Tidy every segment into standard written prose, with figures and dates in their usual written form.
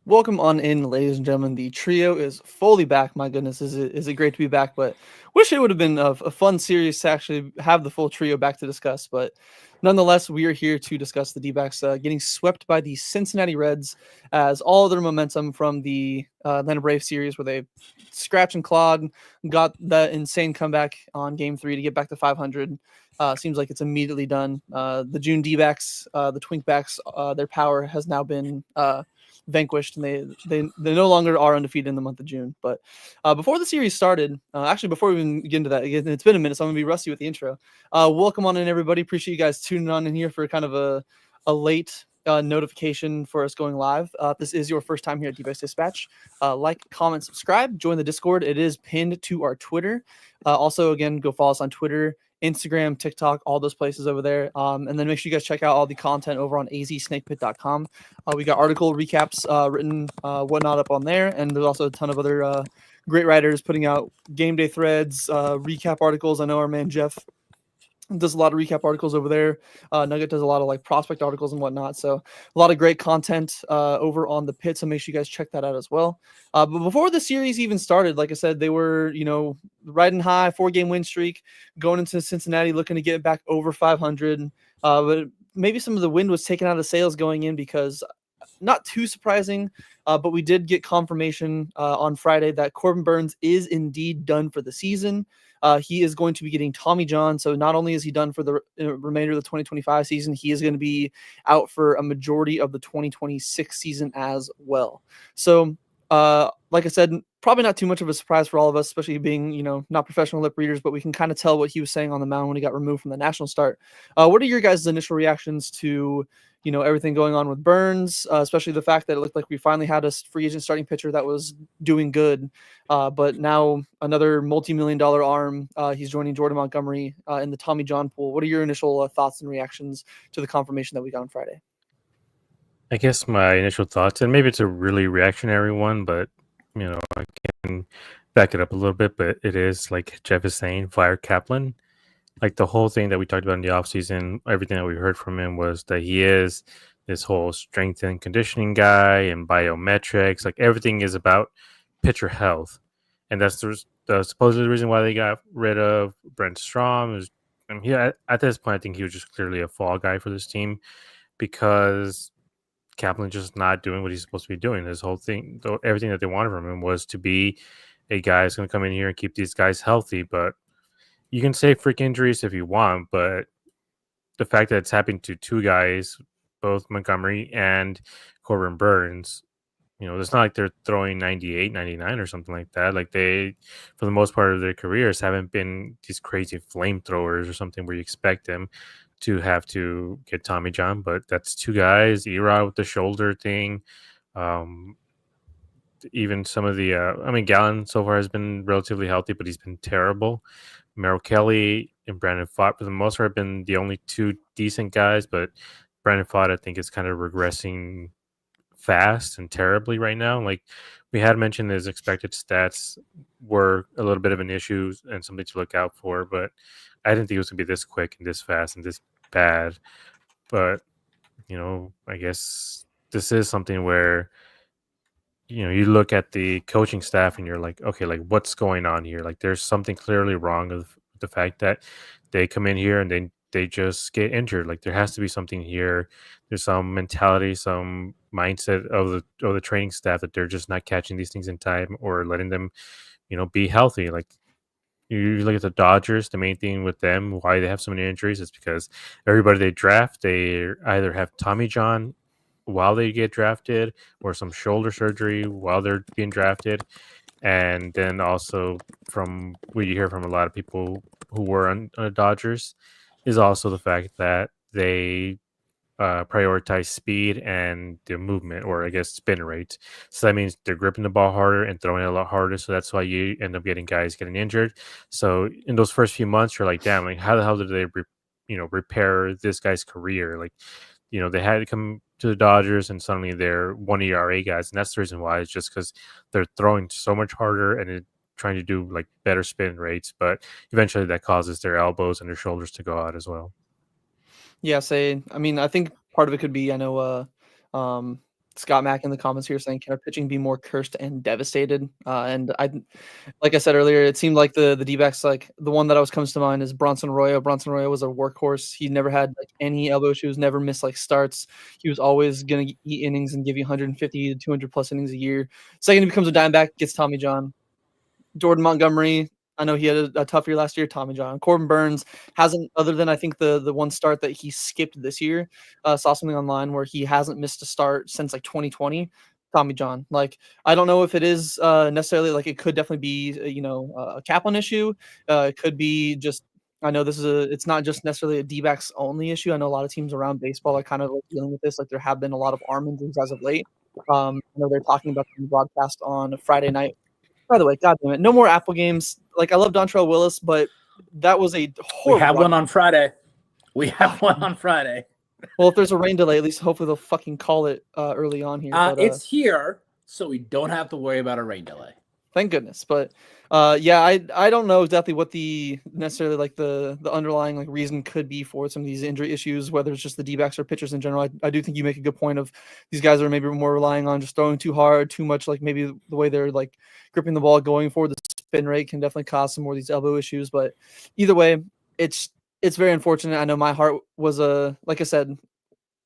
Welcome on in, ladies and gentlemen. The trio is fully back. My goodness, is it great to be back? But wish it would have been a fun series to actually have the full trio back to discuss. But nonetheless, we are here to discuss the D-backs getting swept by the Cincinnati Reds as all of their momentum from the Atlanta Braves series, where they scratch and clawed, got that insane comeback on Game 3 to get back to 500. Seems like it's immediately done. The June D-backs, the Twinkbacks, their power has now been vanquished, and they no longer are undefeated in the month of June. But before the series started, actually before we even get into that, it's been a minute, so I'm gonna be rusty with the intro. Welcome on in, everybody. Appreciate you guys tuning on in here for kind of a late notification for us going live. If this is your first time here at D-Backs Dispatch, like, comment, subscribe, join the Discord. It is pinned to our Twitter. Also, again, go follow us on Twitter, Instagram, TikTok, all those places over there. And then make sure you guys check out all the content over on azsnakepit.com. We got article recaps written, whatnot up on there. And there's also a ton of other great writers putting out game day threads, recap articles. I know our man Jeff does a lot of recap articles over there. Nugget does a lot of like prospect articles and whatnot. So a lot of great content over on the pit. So make sure you guys check that out as well. But before the series even started, like I said, they were, riding high, 4-game win streak, going into Cincinnati, looking to get back over 500. But maybe some of the wind was taken out of the sails going in, because not too surprising, but we did get confirmation on Friday that Corbin Burnes is indeed done for the season. He is going to be getting Tommy John. So not only is he done for the remainder of the 2025 season, he is going to be out for a majority of the 2026 season as well. So, like I said, probably not too much of a surprise for all of us, especially being, not professional lip readers, but we can kind of tell what he was saying on the mound when he got removed from the national start. What are your guys' initial reactions to, everything going on with Burnes, especially the fact that it looked like we finally had a free agent starting pitcher that was doing good, but now another multi-million-dollar arm, he's joining Jordan Montgomery in the Tommy John pool. What are your initial thoughts and reactions to the confirmation that we got on Friday? I guess my initial thoughts, and maybe it's a really reactionary one, but I can back it up a little bit. But it is like Jeff is saying, fire Kaplan. Like the whole thing that we talked about in the offseason, everything that we heard from him was that he is this whole strength and conditioning guy and biometrics. Like everything is about pitcher health, and that's the supposed reason why they got rid of Brent Strom. And he at this point, I think he was just clearly a fall guy for this team because Kaplan just not doing what he's supposed to be doing. His whole thing, everything that they wanted from him was to be a guy who's going to come in here and keep these guys healthy. But you can say freak injuries if you want, but the fact that it's happened to two guys, both Montgomery and Corbin Burnes, it's not like they're throwing 98, 99 or something like that. Like they, for the most part of their careers, haven't been these crazy flamethrowers or something where you expect them to have to get Tommy John, but that's two guys. Erod with the shoulder thing. Even some of the, Gallon so far has been relatively healthy, but he's been terrible. Merrill Kelly and Brandon Pfaadt, for the most part, have been the only two decent guys, but Brandon Pfaadt, I think, is kind of regressing fast and terribly right now. Like we had mentioned, his expected stats were a little bit of an issue and something to look out for, but I didn't think it was going to be this quick and this fast and this bad. But, I guess this is something where, you look at the coaching staff and you're like, okay, like what's going on here? Like there's something clearly wrong with the fact that they come in here and they just get injured. Like there has to be something here. There's some mentality, some mindset of the training staff that they're just not catching these things in time or letting them, be healthy. Like you look at the Dodgers, the main thing with them, why they have so many injuries is because everybody they draft, they either have Tommy John while they get drafted or some shoulder surgery while they're being drafted. And then also from what you hear from a lot of people who were on the Dodgers is also the fact that they prioritize speed and their movement, or I guess spin rate. So that means they're gripping the ball harder and throwing it a lot harder. So that's why you end up getting guys getting injured. So in those first few months, you're like, damn, like how the hell did they, repair this guy's career? Like, they had to come to the Dodgers and suddenly they're 1 ERA guys. And that's the reason why. It's just because they're throwing so much harder and trying to do like better spin rates. But eventually that causes their elbows and their shoulders to go out as well. Yeah, I think part of it could be, I know, Scott Mack in the comments here saying, "Can our pitching be more cursed and devastated?" And like I said earlier, it seemed like the D-backs, like the one that always comes to mind is Bronson Arroyo. Bronson Arroyo was a workhorse. He never had like any elbow issues, never missed like starts. He was always gonna eat innings and give you 150 to 200 plus innings a year. Second, he becomes a Diamondback, gets Tommy John. Jordan Montgomery, I know he had a tough year last year. Tommy John. Corbin Burns hasn't, other than I think the one start that he skipped this year. Saw something online where he hasn't missed a start since like 2020. Tommy John. Like I don't know if it is necessarily like it could definitely be a Kaplan issue. It could be just. I know it's not just necessarily a D-backs only issue. I know a lot of teams around baseball are kind of like dealing with this. Like there have been a lot of arm injuries as of late. I know they're talking about the broadcast on Friday night. By the way, God damn it, no more Apple games. Like I love Dontrell Willis, but that was a horrible. We have one on Friday. Well, if there's a rain delay, at least hopefully they'll fucking call it early on here. It's here, so we don't have to worry about a rain delay. Thank goodness. But I don't know exactly what the necessarily like the underlying like reason could be for some of these injury issues, whether it's just the D-backs or pitchers in general. I do think you make a good point of these guys are maybe more relying on just throwing too hard, too much, like maybe the way they're like gripping the ball going forward. The spin rate can definitely cause some more of these elbow issues. But either way, it's very unfortunate. I know my heart was like I said,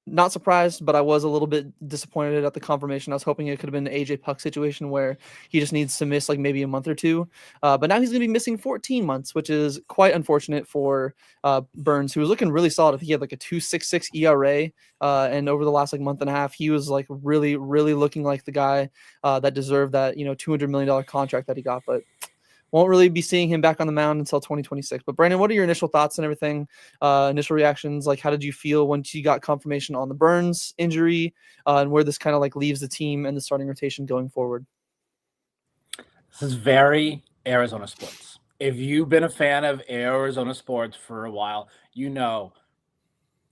not surprised, but I was a little bit disappointed at the confirmation. I was hoping it could have been an AJ Puck situation where he just needs to miss like maybe a month or two. But now he's going to be missing 14 months, which is quite unfortunate for Burns, who was looking really solid. He had like a 2.66 ERA, and over the last like month and a half, he was like really, really looking like the guy that deserved that $200 million contract that he got. But won't really be seeing him back on the mound until 2026. But Brandon, what are your initial thoughts and everything? Initial reactions? Like, how did you feel once you got confirmation on the Burns injury and where this kind of like leaves the team and the starting rotation going forward? This is very Arizona sports. If you've been a fan of Arizona sports for a while,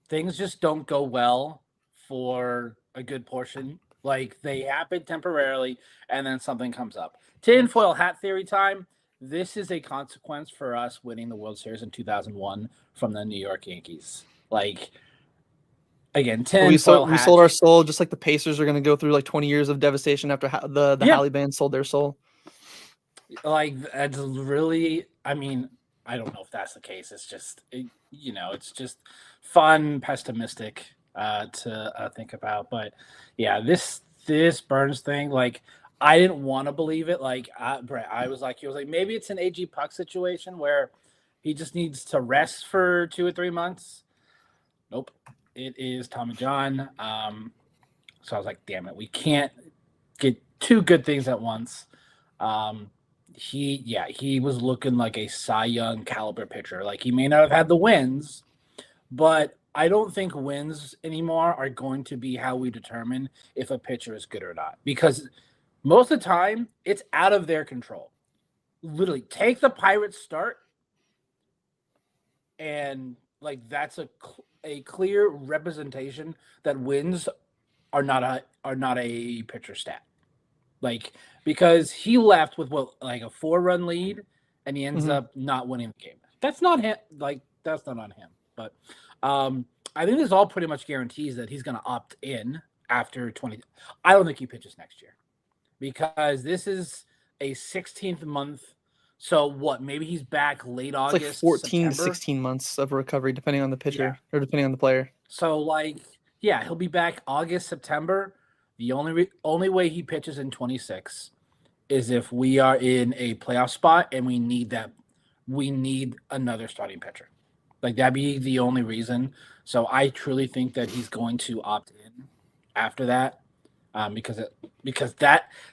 things just don't go well for a good portion. Like they happen temporarily and then something comes up. Tinfoil hat theory time. This is a consequence for us winning the World Series in 2001 from the New York Yankees. Like, again, we sold our soul, just like the Pacers are going to go through like 20 years of devastation after the Halle band sold their soul. Like, that's really, I mean, I don't know if that's the case. It's just, it's just fun, pessimistic to think about. But yeah, this Burns thing, like, I didn't want to believe it. Like, Brett, he was like, maybe it's an AG Puck situation where he just needs to rest for 2 or 3 months. Nope. It is Tommy John. So I was like, damn it. We can't get two good things at once. He was looking like a Cy Young caliber pitcher. Like, he may not have had the wins, but I don't think wins anymore are going to be how we determine if a pitcher is good or not. Because most of the time, it's out of their control. Literally, take the Pirates start, and like that's a clear representation that wins are not a pitcher stat. Like, because he left with like a 4-run lead, and he ends up not winning the game. That's not him. Like, that's not on him. But I think this all pretty much guarantees that he's going to opt in after 20. I don't think he pitches next year. Because this is a 16th month. So what? Maybe he's back late August. It's like 14 September. to 16 months of recovery, depending on the pitcher or depending on the player. So, like, yeah, he'll be back August, September. The only way he pitches in 26 is if we are in a playoff spot and we need another starting pitcher. Like, that'd be the only reason. So I truly think that he's going to opt in after that. Because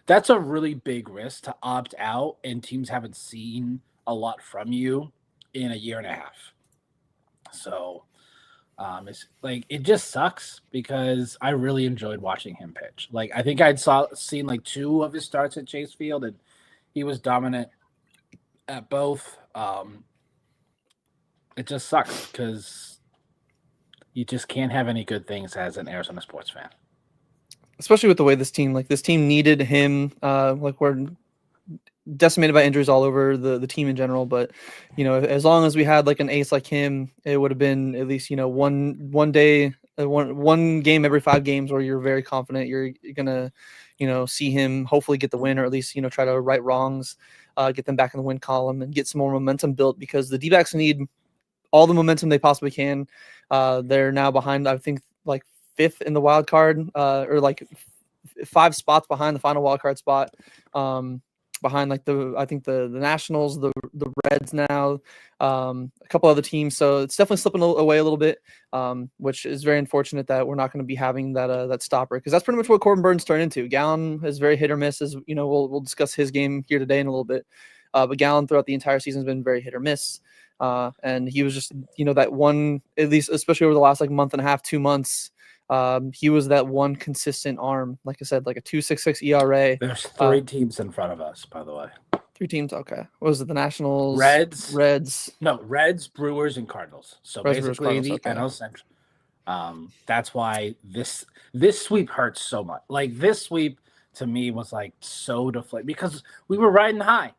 that's a really big risk to opt out, and teams haven't seen a lot from you in a year and a half. So it's like, it just sucks because I really enjoyed watching him pitch. Like, I think seen like 2 of his starts at Chase Field, and he was dominant at both. It just sucks because you just can't have any good things as an Arizona sports fan. Especially with the way this team needed him. Like, we're decimated by injuries all over the team in general. But, as long as we had like an ace like him, it would have been at least, one day one game every 5 games where you're very confident you're gonna, see him hopefully get the win, or at least try to right wrongs, get them back in the win column and get some more momentum built, because the D-backs need all the momentum they possibly can. They're now behind, I think, like 5th in the wild card, or like 5 spots behind the final wild card spot. Behind like I think the Nationals, the Reds now, a couple other teams. So it's definitely slipping away a little bit, which is very unfortunate that we're not going to be having that stopper, because that's pretty much what Corbin Burns turned into. Gallon is very hit or miss, as we'll discuss his game here today in a little bit. But Gallon throughout the entire season has been very hit or miss. And he was just, that one, at least, especially over the last like month and a half, 2 months, he was that one consistent arm. Like I said, like a 2.66 ERA. There's 3 teams in front of us, by the way. 3 teams. Okay. What was it? The Nationals, Reds, Brewers, and Cardinals. So Reds, basically Brewers, the okay. NL Central. That's why this sweep hurts so much. Like, this sweep to me was like so deflated, because we were riding high.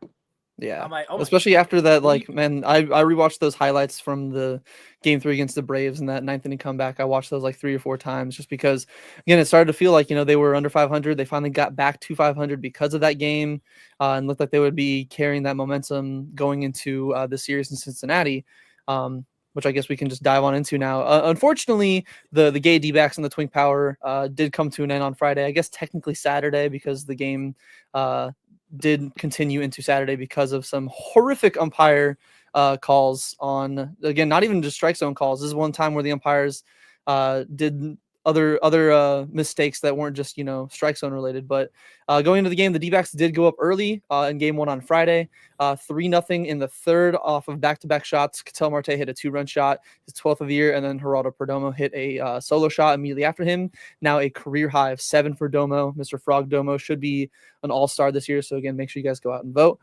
Yeah, I'm like, oh, especially after that, like, man, I rewatched those highlights from the Game 3 against the Braves and that 9th inning comeback. I watched those like 3 or 4 times, just because, again, it started to feel like, they were under 500. They finally got back to 500 because of that game, and looked like they would be carrying that momentum going into the series in Cincinnati, which I guess we can just dive on into now. Unfortunately, the gay D-backs and the Twink Power did come to an end on Friday. I guess technically Saturday, because the game did continue into Saturday because of some horrific umpire calls on, again, not even just strike zone calls. This is one time where the umpires did other mistakes that weren't just, strike zone related. But going into the game, the D-backs did go up early in game 1 on Friday, 3-0 in the 3rd off of back-to-back shots. Ketel Marte hit a 2-run shot, his 12th of the year, and then Geraldo Perdomo hit a solo shot immediately after him. Now a career high of 7 for Domo. Mr. Frog Domo should be an all-star this year. So again, make sure you guys go out and vote.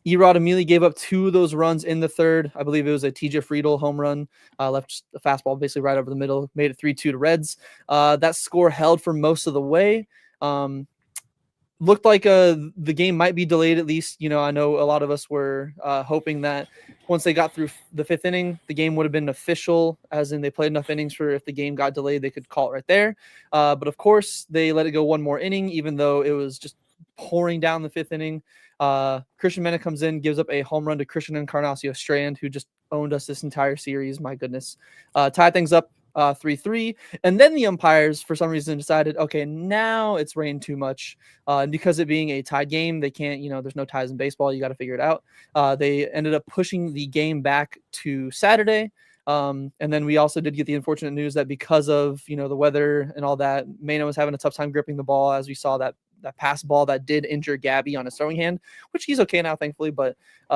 Erod immediately gave up 2 of those runs in the 3rd. I believe it was a TJ Friedel home run, left the fastball basically right over the middle, made it 3-2 to Reds. That score held for most of the way. Looked like the game might be delayed at least. I know a lot of us were hoping that once they got through the 5th inning, the game would have been official, as in they played enough innings for, if the game got delayed, they could call it right there. But of course, they let it go one more inning, even though it was just pouring down the 5th inning. Christian Mena comes in, gives up a home run to Christian Encarnacio Strand, who just owned us this entire series. My goodness. Tied things up 3-3. And then the umpires, for some reason, decided, okay, now it's rained too much. And because it being a tied game, they can't, there's no ties in baseball. You got to figure it out. They ended up pushing the game back to Saturday. And then we also did get the unfortunate news that because of, the weather and all that, Mena was having a tough time gripping the ball, as we saw that pass ball that did injure Gabby on his throwing hand, which he's okay now, thankfully. But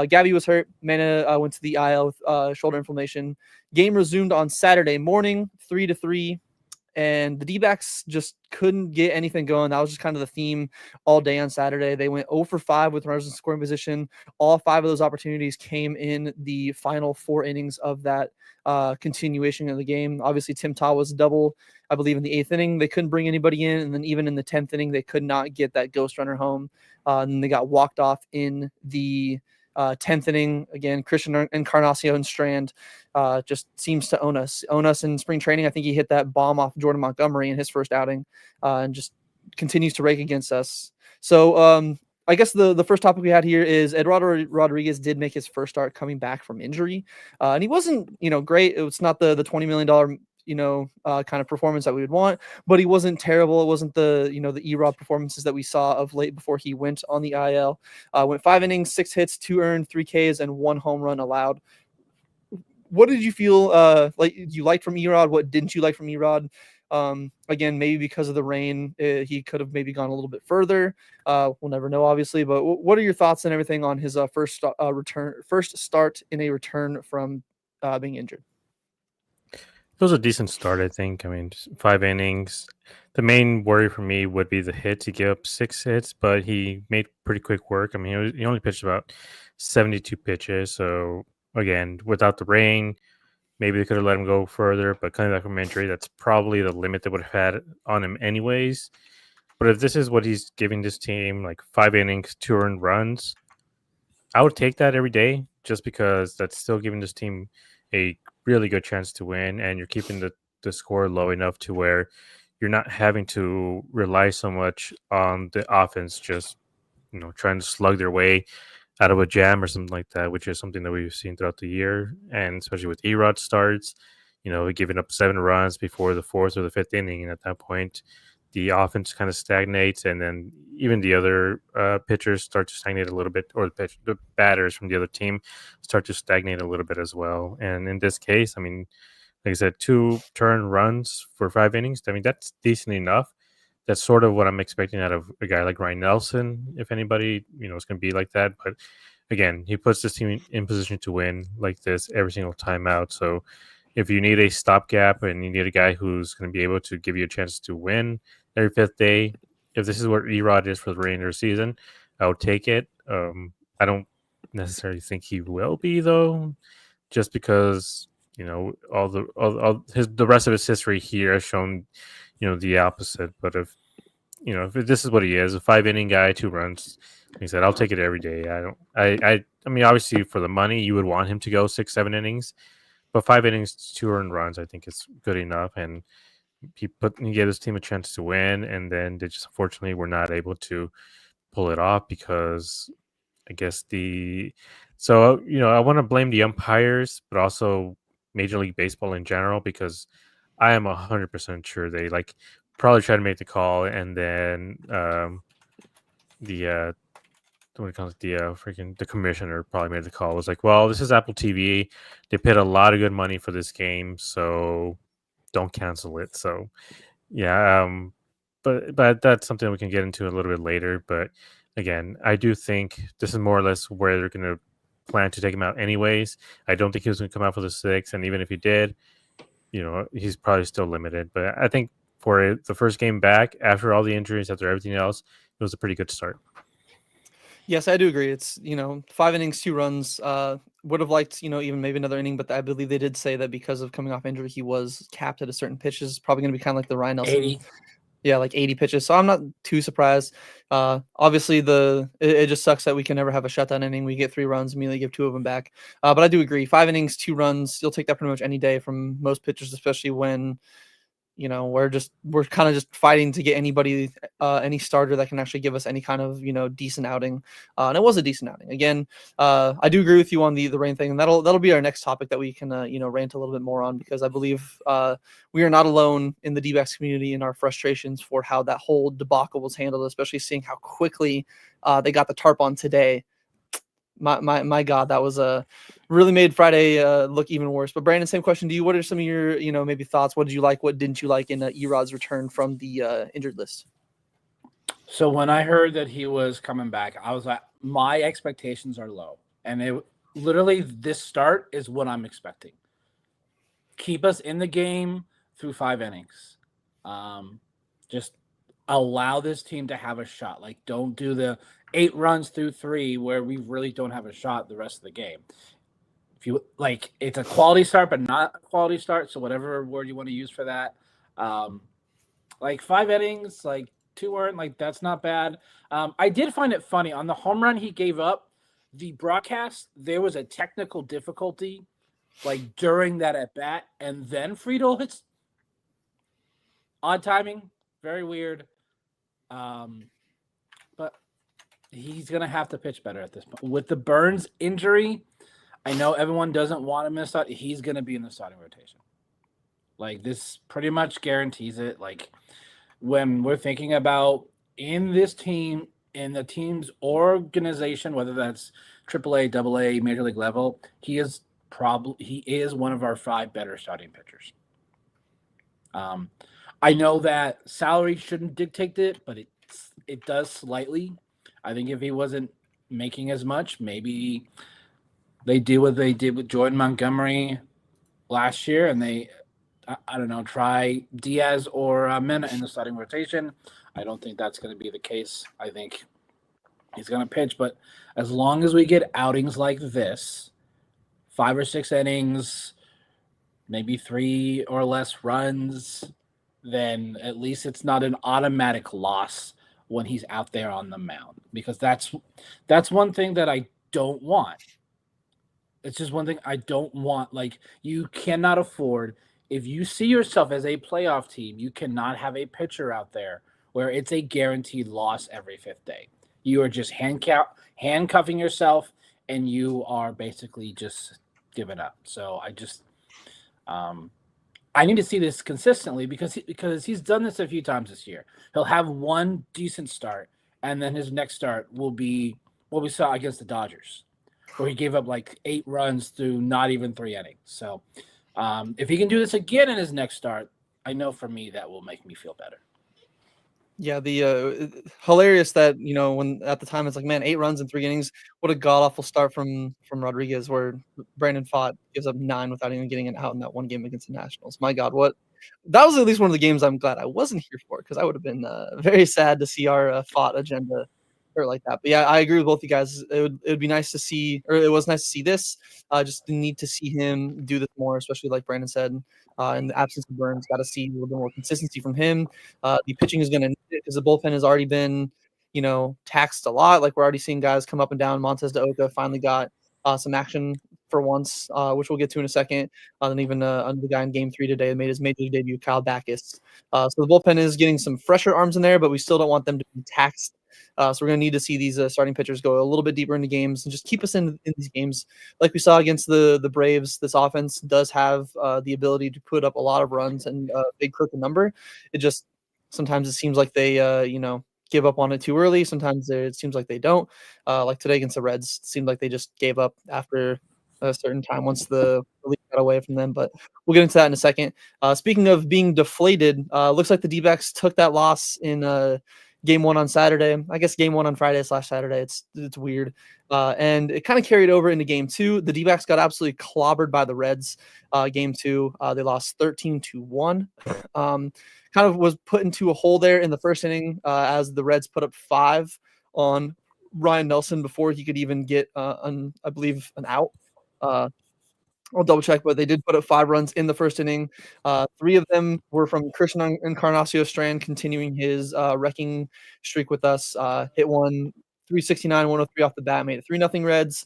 Gabby was hurt. Mena went to the IL with shoulder inflammation. Game resumed on Saturday morning, 3-3. And the D-backs just couldn't get anything going. That was just kind of the theme all day on Saturday. They went 0 for 5 with runners in scoring position. All 5 of those opportunities came in the final 4 innings of that continuation of the game. Obviously, Tim Taw was double, I believe, in the 8th inning. They couldn't bring anybody in. And then even in the 10th inning, they could not get that ghost runner home. And they got walked off in the 10th inning. Again, Christian Encarnacion Strand just seems to own us in spring training. I think he hit that bomb off Jordan Montgomery in his first outing, and just continues to rake against us. So I guess the first topic we had here is Eduardo Rodriguez did make his first start coming back from injury, and he wasn't great. It was not the $20 million kind of performance that we would want, but he wasn't terrible. It wasn't the the Erod performances that we saw of late before he went on the IL. Went 5 innings, 6 hits, 2 earned, 3 Ks, and 1 home run allowed. What did you feel like you liked from Erod? What didn't you like from Erod? Again, maybe because of the rain, he could have maybe gone a little bit further. We'll never know, obviously. But what are your thoughts and everything on his first start in a return from being injured? It was a decent start, I think. I mean, 5 innings. The main worry for me would be the hits. He gave up 6 hits, but he made pretty quick work. I mean, he only pitched about 72 pitches. So, again, without the rain, maybe they could have let him go further. But coming back from injury, that's probably the limit they would have had on him anyways. But if this is what he's giving this team, like 5 innings, 2 earned runs, I would take that every day, just because that's still giving this team a really good chance to win, and you're keeping the the score low enough to where you're not having to rely so much on the offense just trying to slug their way out of a jam or something like that, which is something that we've seen throughout the year, and especially with Erod starts, giving up 7 runs before the fourth or the fifth inning, and at that point, the offense kind of stagnates, and then even the other pitchers start to stagnate a little bit, or the batters from the other team start to stagnate a little bit as well. And in this case, I mean, like I said, 2 turn runs for 5 innings. I mean, that's decent enough. That's sort of what I'm expecting out of a guy like Ryan Nelson, if anybody, is going to be like that. But again, he puts this team in position to win like this every single time out. So if you need a stopgap and you need a guy who's going to be able to give you a chance to win every fifth day, if this is what Erod is for the remainder of the season, I would take it. I don't necessarily think he will be, though, just because the rest of his history here has shown the opposite. But if this is what he is, a 5 inning guy, 2 runs, like I said, I'll take it every day. I mean, obviously for the money you would want him to go 6-7 innings, but 5 innings, 2 earned runs, I think is good enough. And he gave his team a chance to win, and then they just unfortunately were not able to pull it off because I guess I want to blame the umpires, but also Major League Baseball in general, because I am 100% sure they probably tried to make the call, and then the what do you call it? The commissioner probably made the call. It was like, well, this is Apple TV. They paid a lot of good money for this game, so don't cancel it. So yeah, but that's something we can get into a little bit later. But again, I do think this is more or less where they're going to plan to take him out anyways. I don't think he was going to come out for the 6th, and even if he did, he's probably still limited. But I think for the first game back, after all the injuries, after everything else, it was a pretty good start. Yes, I do agree. It's 5 innings, 2 runs. Would have liked even maybe another inning, but I believe they did say that because of coming off injury, he was capped at a certain pitch. It's probably going to be kind of like the Ryan Nelson. 80. Yeah, like 80 pitches. So I'm not too surprised. Obviously, it just sucks that we can never have a shutdown inning. We get 3 runs, immediately give 2 of them back. But I do agree. 5 innings, 2 runs. You'll take that pretty much any day from most pitchers, especially when we're kind of just fighting to get anybody, any starter that can actually give us any kind of decent outing. And it was a decent outing. Again, I do agree with you on the rain thing, and that'll be our next topic that we can rant a little bit more on, because I believe we are not alone in the D-backs community in our frustrations for how that whole debacle was handled, especially seeing how quickly they got the tarp on today. My God, that was really made Friday look even worse. But Brandon, same question to you. What are some of your maybe thoughts? What did you like? What didn't you like in Erod's return from the injured list? So when I heard that he was coming back, I was like, my expectations are low, and literally this start is what I'm expecting. Keep us in the game through 5 innings. Just allow this team to have a shot. Like, don't do the 8 runs through 3 where we really don't have a shot the rest of the game. If you it's a quality start, but not a quality start. So whatever word you want to use for that, 5 innings, 2 earned, that's not bad. I did find it funny on the home run he gave up. The broadcast, there was a technical difficulty, during that at bat, and then Friedel hits. Odd timing, very weird. But he's gonna have to pitch better at this point. With the Burns injury, I know everyone doesn't want him in the start. He's gonna be in the starting rotation. This pretty much guarantees it. When we're thinking about in this team, in the team's organization, whether that's AAA, AA, Major League level, he is one of our 5 better starting pitchers. I know that salary shouldn't dictate it, but it does slightly. I think if he wasn't making as much, maybe they do what they did with Jordan Montgomery last year, and they, I don't know, try Diaz or Mena in the starting rotation. I don't think that's going to be the case. I think he's going to pitch, but as long as we get outings like this, 5 or 6 innings, maybe 3 or less runs, then at least it's not an automatic loss when he's out there on the mound, because that's one thing that I don't want. It's just one thing I don't want. You cannot afford if you see yourself as a playoff team, you cannot have a pitcher out there where it's a guaranteed loss every fifth day. You are just handcuffing yourself, and you are basically just giving up. So I need to see this consistently because he's done this a few times this year. He'll have one decent start, and then his next start will be what we saw against the Dodgers, where he gave up like 8 runs through not even 3 innings. So if he can do this again in his next start, I know for me that will make me feel better. Yeah, the hilarious that, when at the time it's like, man, 8 runs in 3 innings, what a god awful start from Rodriguez, where Brandon Pfaadt gives up 9 without even getting an out in that one game against the Nationals. My God, that was at least one of the games I'm glad I wasn't here for, because I would have been very sad to see our Pfaadt agenda hurt like that. But yeah, I agree with both you guys. It would be nice to see, or it was nice to see this. Just need to see him do this more, especially like Brandon said. In the absence of Burns, got to see a little bit more consistency from him. The pitching is going to need it because the bullpen has already been, taxed a lot. Like, we're already seeing guys come up and down. Montez de Oca finally got some action for once, which we'll get to in a second. And even the guy in Game 3 today made his major league debut, Kyle Backus. So the bullpen is getting some fresher arms in there, but we still don't want them to be taxed. So we're going to need to see these starting pitchers go a little bit deeper into games and just keep us in these games. Like we saw against the Braves, this offense does have the ability to put up a lot of runs and a big crooked number. It just sometimes it seems like they give up on it too early. Sometimes it seems like they don't. Like today against the Reds, it seemed like they just gave up after a certain time once the lead got away from them. But we'll get into that in a second. Speaking of being deflated, looks like the D-backs took that loss in Game 1 on Saturday. I guess Game 1 on Friday/Saturday. It's weird. And it kind of carried over into Game 2. The D-backs got absolutely clobbered by the Reds. Game 2, they lost 13-1. Kind of was put into a hole there in the first inning as the Reds put up 5 on Ryan Nelson before he could even get, I believe, an out. I'll double check, but they did put up 5 runs in the first inning. 3 of them were from Christian Encarnacio Strand, continuing his wrecking streak with us. Hit one 369, 103 off the bat, made it 3-0 Reds.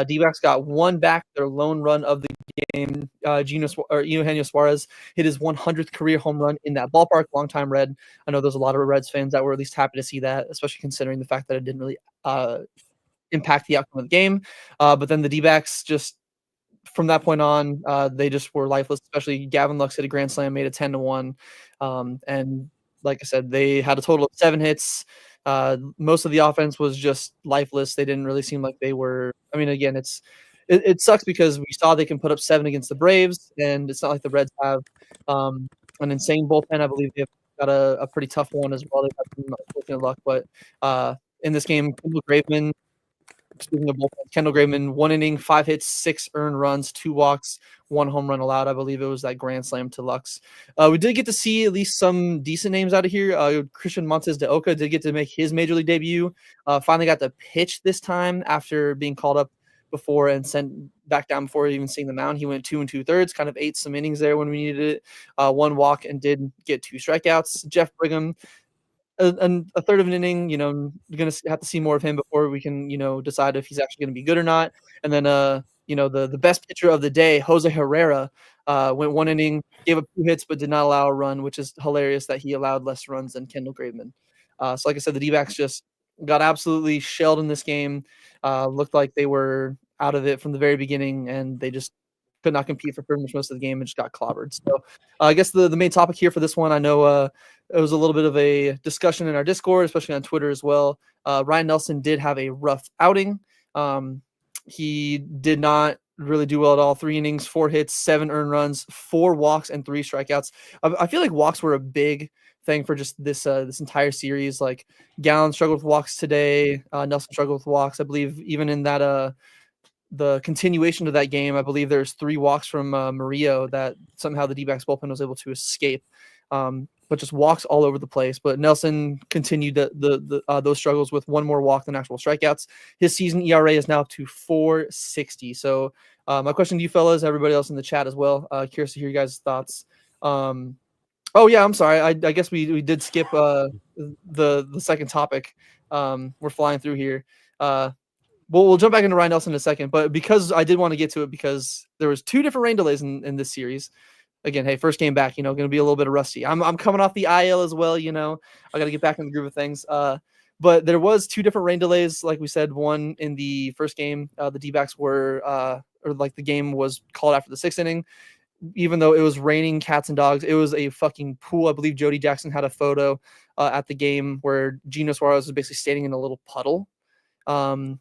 D-backs got 1 back, their lone run of the game. Eugenio Suarez hit his 100th career home run in that ballpark. Longtime Red. I know there's a lot of Reds fans that were at least happy to see that, especially considering the fact that it didn't really impact the outcome of the game. But then the D-backs just, from that point on, they just were lifeless, especially Gavin Lux hit a grand slam, made it 10-1. And like I said, they had a total of 7 hits. Most of the offense was just lifeless. They didn't really seem like they were. I mean, again, it sucks because we saw they can put up 7 against the Braves, and it's not like the Reds have an insane bullpen. I believe they've got a pretty tough one as well. They've had some unfortunate luck, but in this game, speaking of bullpen, Kendall Graveman, 1 inning, 5 hits, 6 earned runs, 2 walks, 1 home run allowed. I believe it was that grand slam to Lux. We did get to see at least some decent names out of here. Christian Montes de Oca did get to make his major league debut. Finally got to pitch this time after being called up before and sent back down before even seeing the mound. He went 2 2/3, kind of ate some innings there when we needed it. 1 walk and did get 2 strikeouts. Jeff Brigham, a third of an inning, you're going to have to see more of him before we can, decide if he's actually going to be good or not. And then, the best pitcher of the day, Jose Herrera, went 1 inning, gave up 2 hits, but did not allow a run, which is hilarious that he allowed less runs than Kendall Graveman. So like I said, the D-backs just got absolutely shelled in this game. Looked like they were out of it from the very beginning, and they just could not compete for pretty much most of the game and just got clobbered. So I guess the main topic here for this one, I know it was a little bit of a discussion in our Discord, especially on Twitter as well. Ryan Nelson did have a rough outing. He did not really do well at all. 3 innings, 4 hits, 7 earned runs, 4 walks, and 3 strikeouts. I feel like walks were a big thing for just this entire series. Like, Gallen struggled with walks today. Nelson struggled with walks. I believe even in that the continuation of that game, I believe there's 3 walks from Murillo that somehow the D-backs bullpen was able to escape. But just walks all over the place. But Nelson continued those struggles with 1 more walk than actual strikeouts. His season ERA is now up to 4.60. So my question to you fellas, everybody else in the chat as well, curious to hear you guys' thoughts. Oh yeah, I'm sorry. I guess we did skip the second topic. We're flying through here. We'll jump back into Ryan Nelson in a second, but because I did want to get to it because there was 2 different rain delays in this series. again, hey, first game back, going to be a little bit of rusty. I'm coming off the IL as well, I got to get back in the groove of things. But there was 2 different rain delays, like we said. One in the first game, the D-backs were, or like the game was called after the 6th inning, even though it was raining cats and dogs. It was a fucking pool. I believe Jody Jackson had a photo at the game where Gino Suarez was basically standing in a little puddle. At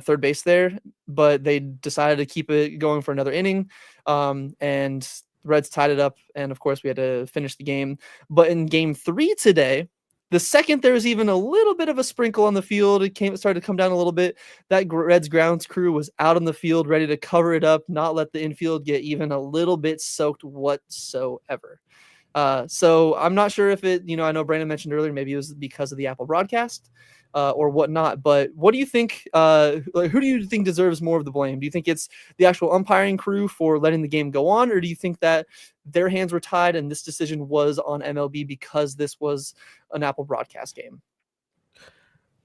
third base there, but they decided to keep it going for another inning. And the Reds tied it up, and of course we had to finish the game. But in game 3 today, the second there was even a little bit of a sprinkle on the field, it started to come down a little bit. That Reds grounds crew was out on the field ready to cover it up, not let the infield get even a little bit soaked whatsoever. So I'm not sure if it, I know Brandon mentioned earlier, maybe it was because of the Apple broadcast or whatnot, but what do you think, who do you think deserves more of the blame? Do you think it's the actual umpiring crew for letting the game go on, or do you think that their hands were tied and this decision was on MLB because this was an Apple broadcast game?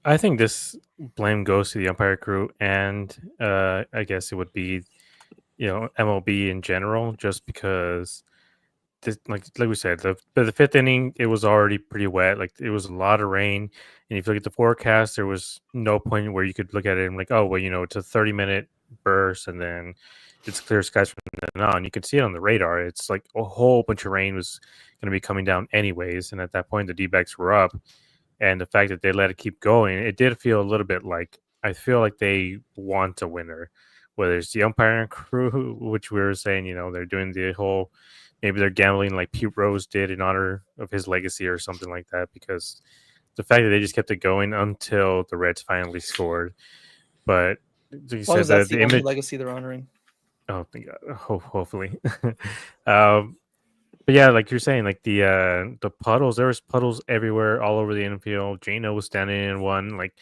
I think this blame goes to the umpire crew, and I guess it would be, MLB in general, just because this, like we said, the 5th inning, it was already pretty wet. Like, it was a lot of rain, and if you look at the forecast, there was no point where you could look at it and like, oh well, it's a 30-minute burst, and then it's clear skies from then on. You can see it on the radar. It's like a whole bunch of rain was going to be coming down anyways, and at that point, the D-backs were up, and the fact that they let it keep going, it did feel a little bit like, I feel like they want a winner, whether it's the umpiring crew, which we were saying, they're doing the whole, maybe they're gambling like Pete Rose did in honor of his legacy or something like that, because the fact that they just kept it going until the Reds finally scored. But you As long as that's the image, legacy they're honoring. Oh, thank God. Hopefully. But yeah, like you're saying, like the puddles, there was puddles everywhere, all over the infield. Gino was standing in one. Like,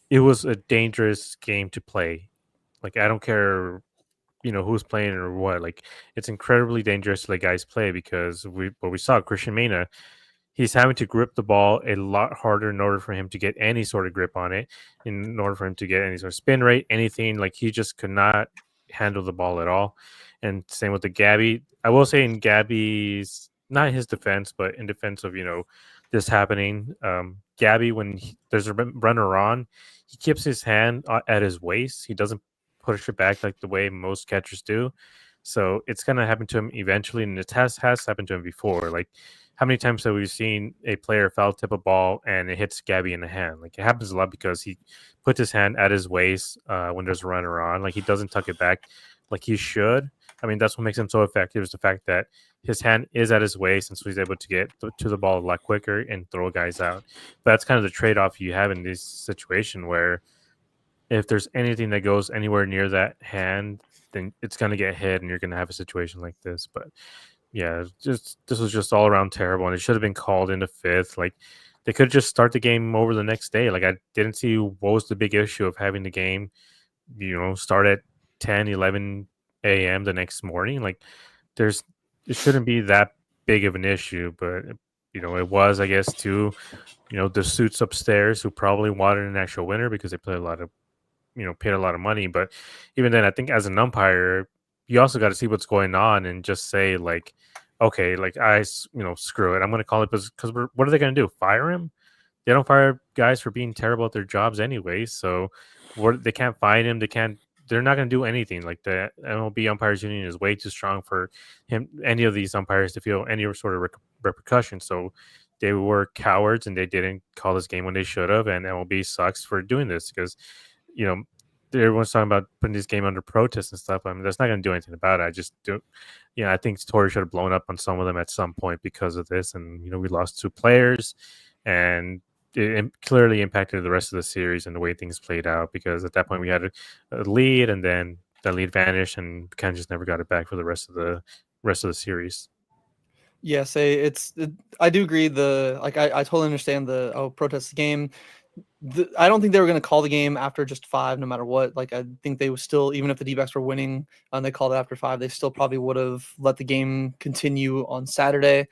it was a dangerous game to play. Like, I don't care, who's playing or what. Like, it's incredibly dangerous to let guys play, because we saw Christian Mena, he's having to grip the ball a lot harder in order for him to get any sort of grip on it, in order for him to get any sort of spin rate, anything. Like, he just could not handle the ball at all. And same with the Gabby. I will say, in Gabby's, not his defense, but in defense of, this happening, Gabby, when there's a runner on, he keeps his hand at his waist. He doesn't push it back like the way most catchers do. So it's going to happen to him eventually, and it has happened to him before. Like, how many times have we seen a player foul tip a ball and it hits Gabby in the hand? Like, it happens a lot because he puts his hand at his waist when there's a runner on. Like, he doesn't tuck it back like he should. I mean, that's what makes him so effective, is the fact that his hand is at his waist, and so he's able to get to the ball a lot quicker and throw guys out. But that's kind of the trade-off you have in this situation, where if there's anything that goes anywhere near that hand, then it's going to get hit, and you're going to have a situation like this. But yeah, this was just all around terrible, and it should have been called in the 5th. Like, they could just start the game over the next day. Like, I didn't see what was the big issue of having the game, start at 10, 11 a.m. the next morning. Like, it shouldn't be that big of an issue, but it was, I guess, to the suits upstairs, who probably wanted an actual winner because they paid a lot of money. But even then, I think as an umpire, you also got to see what's going on and just say, like, okay, like, screw it, I'm going to call it, because what are they going to do? Fire him? They don't fire guys for being terrible at their jobs anyway. So they can't fine him. They're not going to do anything. Like, the MLB Umpires Union is way too strong for any of these umpires to feel any sort of repercussion. So they were cowards, and they didn't call this game when they should have. And MLB sucks for doing this, because, everyone's talking about putting this game under protest and stuff. I mean, that's not going to do anything about it. I just do. I think Torrey should have blown up on some of them at some point because of this. And, we lost 2 players, and it clearly impacted the rest of the series and the way things played out, because at that point we had a lead, and then that lead vanished, and kind of just never got it back for the rest of the series. Yes, I do agree. I totally understand the protest the game. I don't think they were going to call the game after just 5, no matter what. Like, I think they would still, even if the D-backs were winning and they called it after 5, they still probably would have let the game continue on Saturday.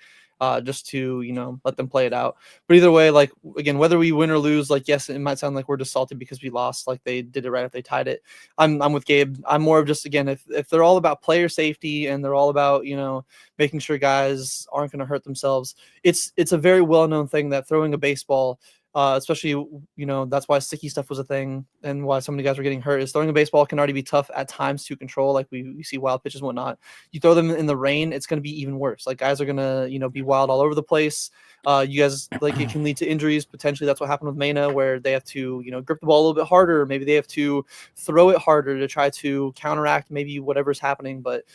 just to, let them play it out. But either way, like, again, whether we win or lose, like, yes, it might sound like we're just salty because we lost, like they did it right if they tied it. I'm with Gabe. I'm more of just, again, if they're all about player safety and they're all about, making sure guys aren't going to hurt themselves, it's a very well-known thing that throwing a baseball, especially, that's why sticky stuff was a thing and why so many guys were getting hurt, is throwing a baseball can already be tough at times to control. Like we see wild pitches and whatnot. You throw them in the rain, it's going to be even worse. Like guys are going to, be wild all over the place. You guys, like, it can lead to injuries. Potentially that's what happened with Mena, where they have to, grip the ball a little bit harder. Maybe they have to throw it harder to try to counteract maybe whatever's happening. But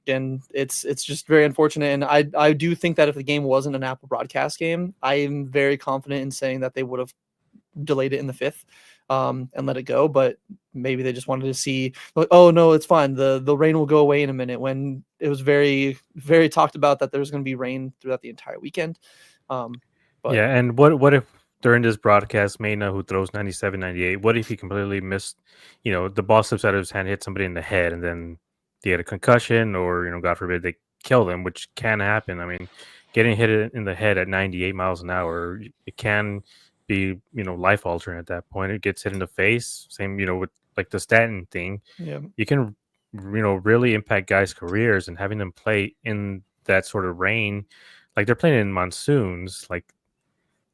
again, it's just very unfortunate. And I do think that if the game wasn't an Apple broadcast game, I am very confident in saying that they would have delayed it in the fifth and let it go. But maybe they just wanted to see, like, oh no, it's fine. The rain will go away in a minute, when it was very, very talked about that there's going to be rain throughout the entire weekend. But yeah, and what if during this broadcast, Mena, who throws 97, 98, what if he completely missed, the ball slips out of his hand, hit somebody in the head, and then they had a concussion, or, God forbid, they kill them, which can happen. I mean, getting hit in the head at 98 miles an hour, it can be, life altering at that point. It gets hit in the face. Same, with like the Stanton thing. yeah, You can, really impact guys' careers, and having them play in that sort of rain, like they're playing in monsoons, like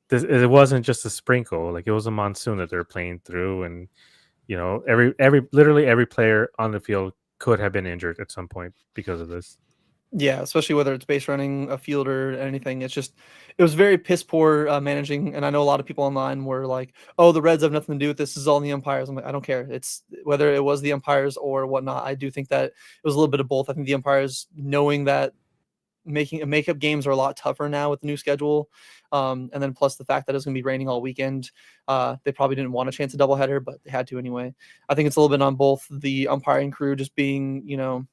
it wasn't just a sprinkle, like it was a monsoon that they're playing through, and literally every player on the field could have been injured at some point because of this. Yeah, especially whether it's base running, a fielder, anything. It was very piss poor managing. And I know a lot of people online were like, "Oh, the Reds have nothing to do with this. This is all in the umpires." I'm like, I don't care. It's whether it was the umpires or whatnot. I do think that it was a little bit of both. I think the umpires, knowing that making makeup games are a lot tougher now with the new schedule, and then plus the fact that it's going to be raining all weekend, they probably didn't want a chance of doubleheader, but they had to anyway. I think it's a little bit on both the umpiring crew just being,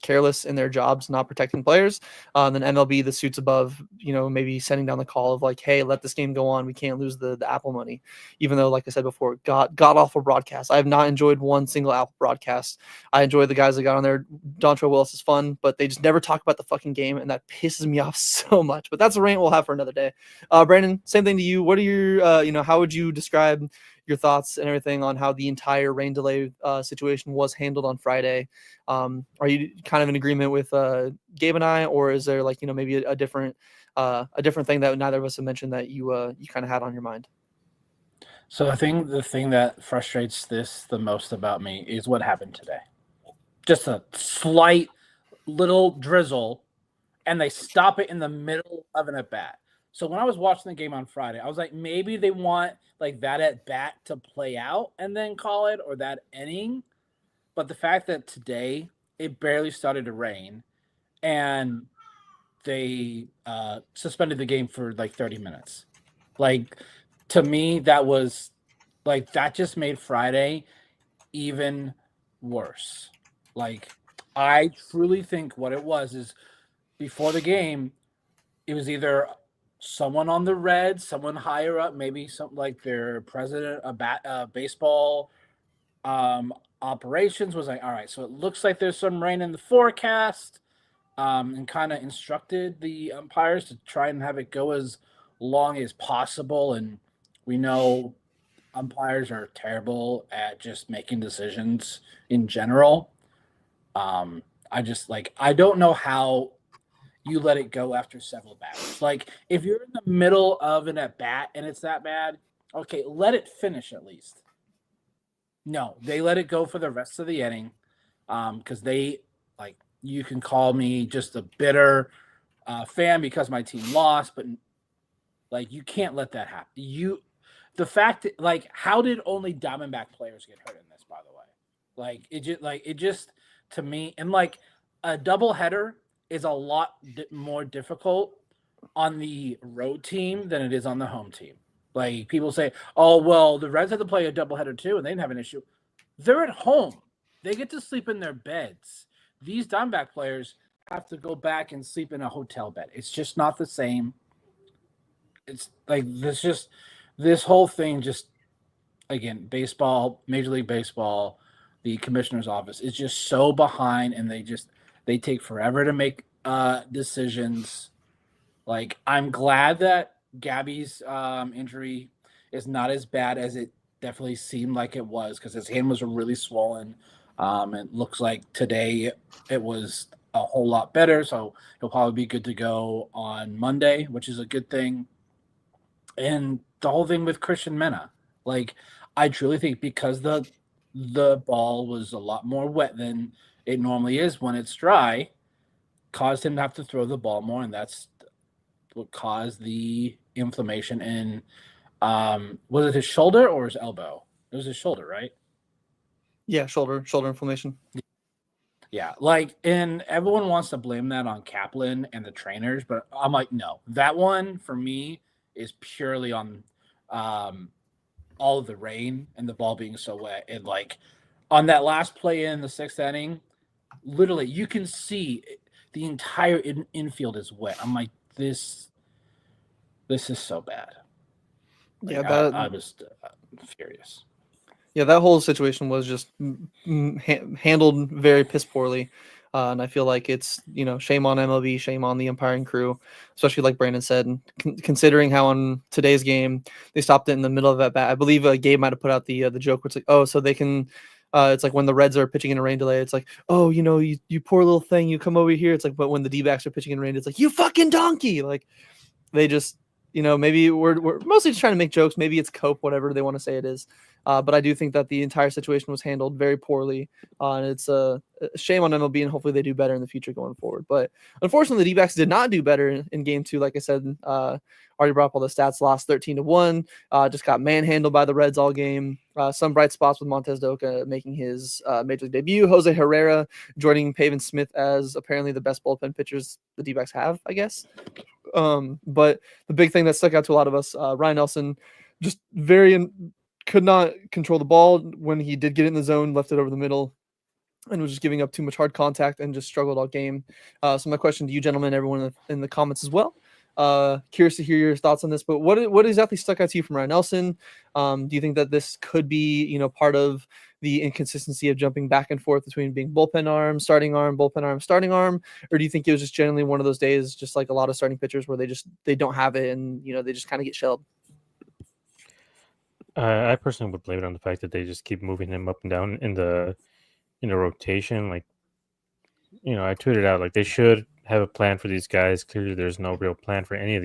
careless in their jobs, not protecting players. And then MLB, the suits above, maybe sending down the call of like, hey, let this game go on. We can't lose the Apple money. Even though, like I said before, god awful broadcast. I have not enjoyed one single Apple broadcast. I enjoy the guys that got on there. Dontre Willis is fun, but they just never talk about the fucking game, and that pisses me off so much. But that's a rant we'll have for another day. Brandon, same thing to you. What are your, how would you describe your thoughts and everything on how the entire rain delay situation was handled on Friday? Are you kind of in agreement with Gabe and I, or is there like, maybe a different thing that neither of us have mentioned that you kind of had on your mind? So I think the thing that frustrates this the most about me is what happened today. Just a slight little drizzle, and they stop it in the middle of an at bat. So when I was watching the game on Friday, I was like, maybe they want like that at bat to play out and then call it, or that inning. But the fact that today it barely started to rain, and they suspended the game for like 30 minutes. Like, to me, that was like, that just made Friday even worse. Like, I truly think what it was is before the game, it was either someone on the Reds, someone higher up, maybe something like their president of baseball operations was like, all right, so it looks like there's some rain in the forecast, and kind of instructed the umpires to try and have it go as long as possible. And we know umpires are terrible at just making decisions in general. I don't know how you let it go after several batters. Like, if you're in the middle of an at bat and it's that bad, okay, let it finish at least. No, they let it go for the rest of the inning, because they, like, you can call me just a bitter fan because my team lost, but like, you can't let that happen. The fact that, like, how did only Diamondback players get hurt in this? By the way, it just to me, and like a doubleheader is a lot more difficult on the road team than it is on the home team. Like, people say, oh, well, the Reds had to play a doubleheader too, and they didn't have an issue. They're at home. They get to sleep in their beds. These Diamondback players have to go back and sleep in a hotel bed. It's just not the same. It's like this whole thing just, again, baseball, Major League Baseball, the commissioner's office is just so behind, and they take forever to make decisions. Like, I'm glad that Gabby's injury is not as bad as it definitely seemed like it was, because his hand was really swollen. It looks like today it was a whole lot better, so he'll probably be good to go on Monday, which is a good thing. And the whole thing with Christian Mena, like, I truly think because the ball was a lot more wet than it normally is when it's dry, caused him to have to throw the ball more, and that's what caused the inflammation in was it his shoulder or his elbow? It was his shoulder, right? Yeah, shoulder inflammation. Yeah, like, and everyone wants to blame that on Kaplan and the trainers, but I'm like, no, that one for me is purely on all of the rain and the ball being so wet. And like on that last play in the 6th inning, literally you can see the entire infield is wet. I'm like, this is so bad. Like, Yeah, that I was furious. Yeah, that whole situation was just handled very piss poorly. And I feel like it's, shame on MLB, shame on the umpiring crew, especially like Brandon said, and considering how on today's game they stopped it in the middle of at bat. I believe Gabe might have put out the joke where it's like, oh, so they can, it's like when the Reds are pitching in a rain delay, it's like, oh, you poor little thing, you come over here. It's like, but when the D-backs are pitching in rain, it's like, you fucking donkey. Like they just, maybe we're mostly just trying to make jokes. Maybe it's cope, whatever they want to say it is. But I do think that the entire situation was handled very poorly. And it's a shame on MLB, and hopefully they do better in the future going forward. But unfortunately, the D-backs did not do better in game 2. Like I said, already brought up all the stats, lost 13-1, just got manhandled by the Reds all game. Some bright spots with Montez Doka making his major league debut. Jose Herrera joining Pavin Smith as apparently the best bullpen pitchers the D-backs have, I guess. But the big thing that stuck out to a lot of us, Ryan Nelson, just could not control the ball when he did get it in the zone, left it over the middle, and was just giving up too much hard contact and just struggled all game. So my question to you, gentlemen, everyone in the comments as well. Curious to hear your thoughts on this, but what exactly stuck out to you from Ryan Nelson? Do you think that this could be, part of the inconsistency of jumping back and forth between being bullpen arm, starting arm, bullpen arm, starting arm? Or do you think it was just generally one of those days, just like a lot of starting pitchers where they don't have it and, they just kind of get shelled? I personally would blame it on the fact that they just keep moving him up and down in the rotation. Like, I tweeted out like they should have a plan for these guys. Clearly, there's no real plan for any of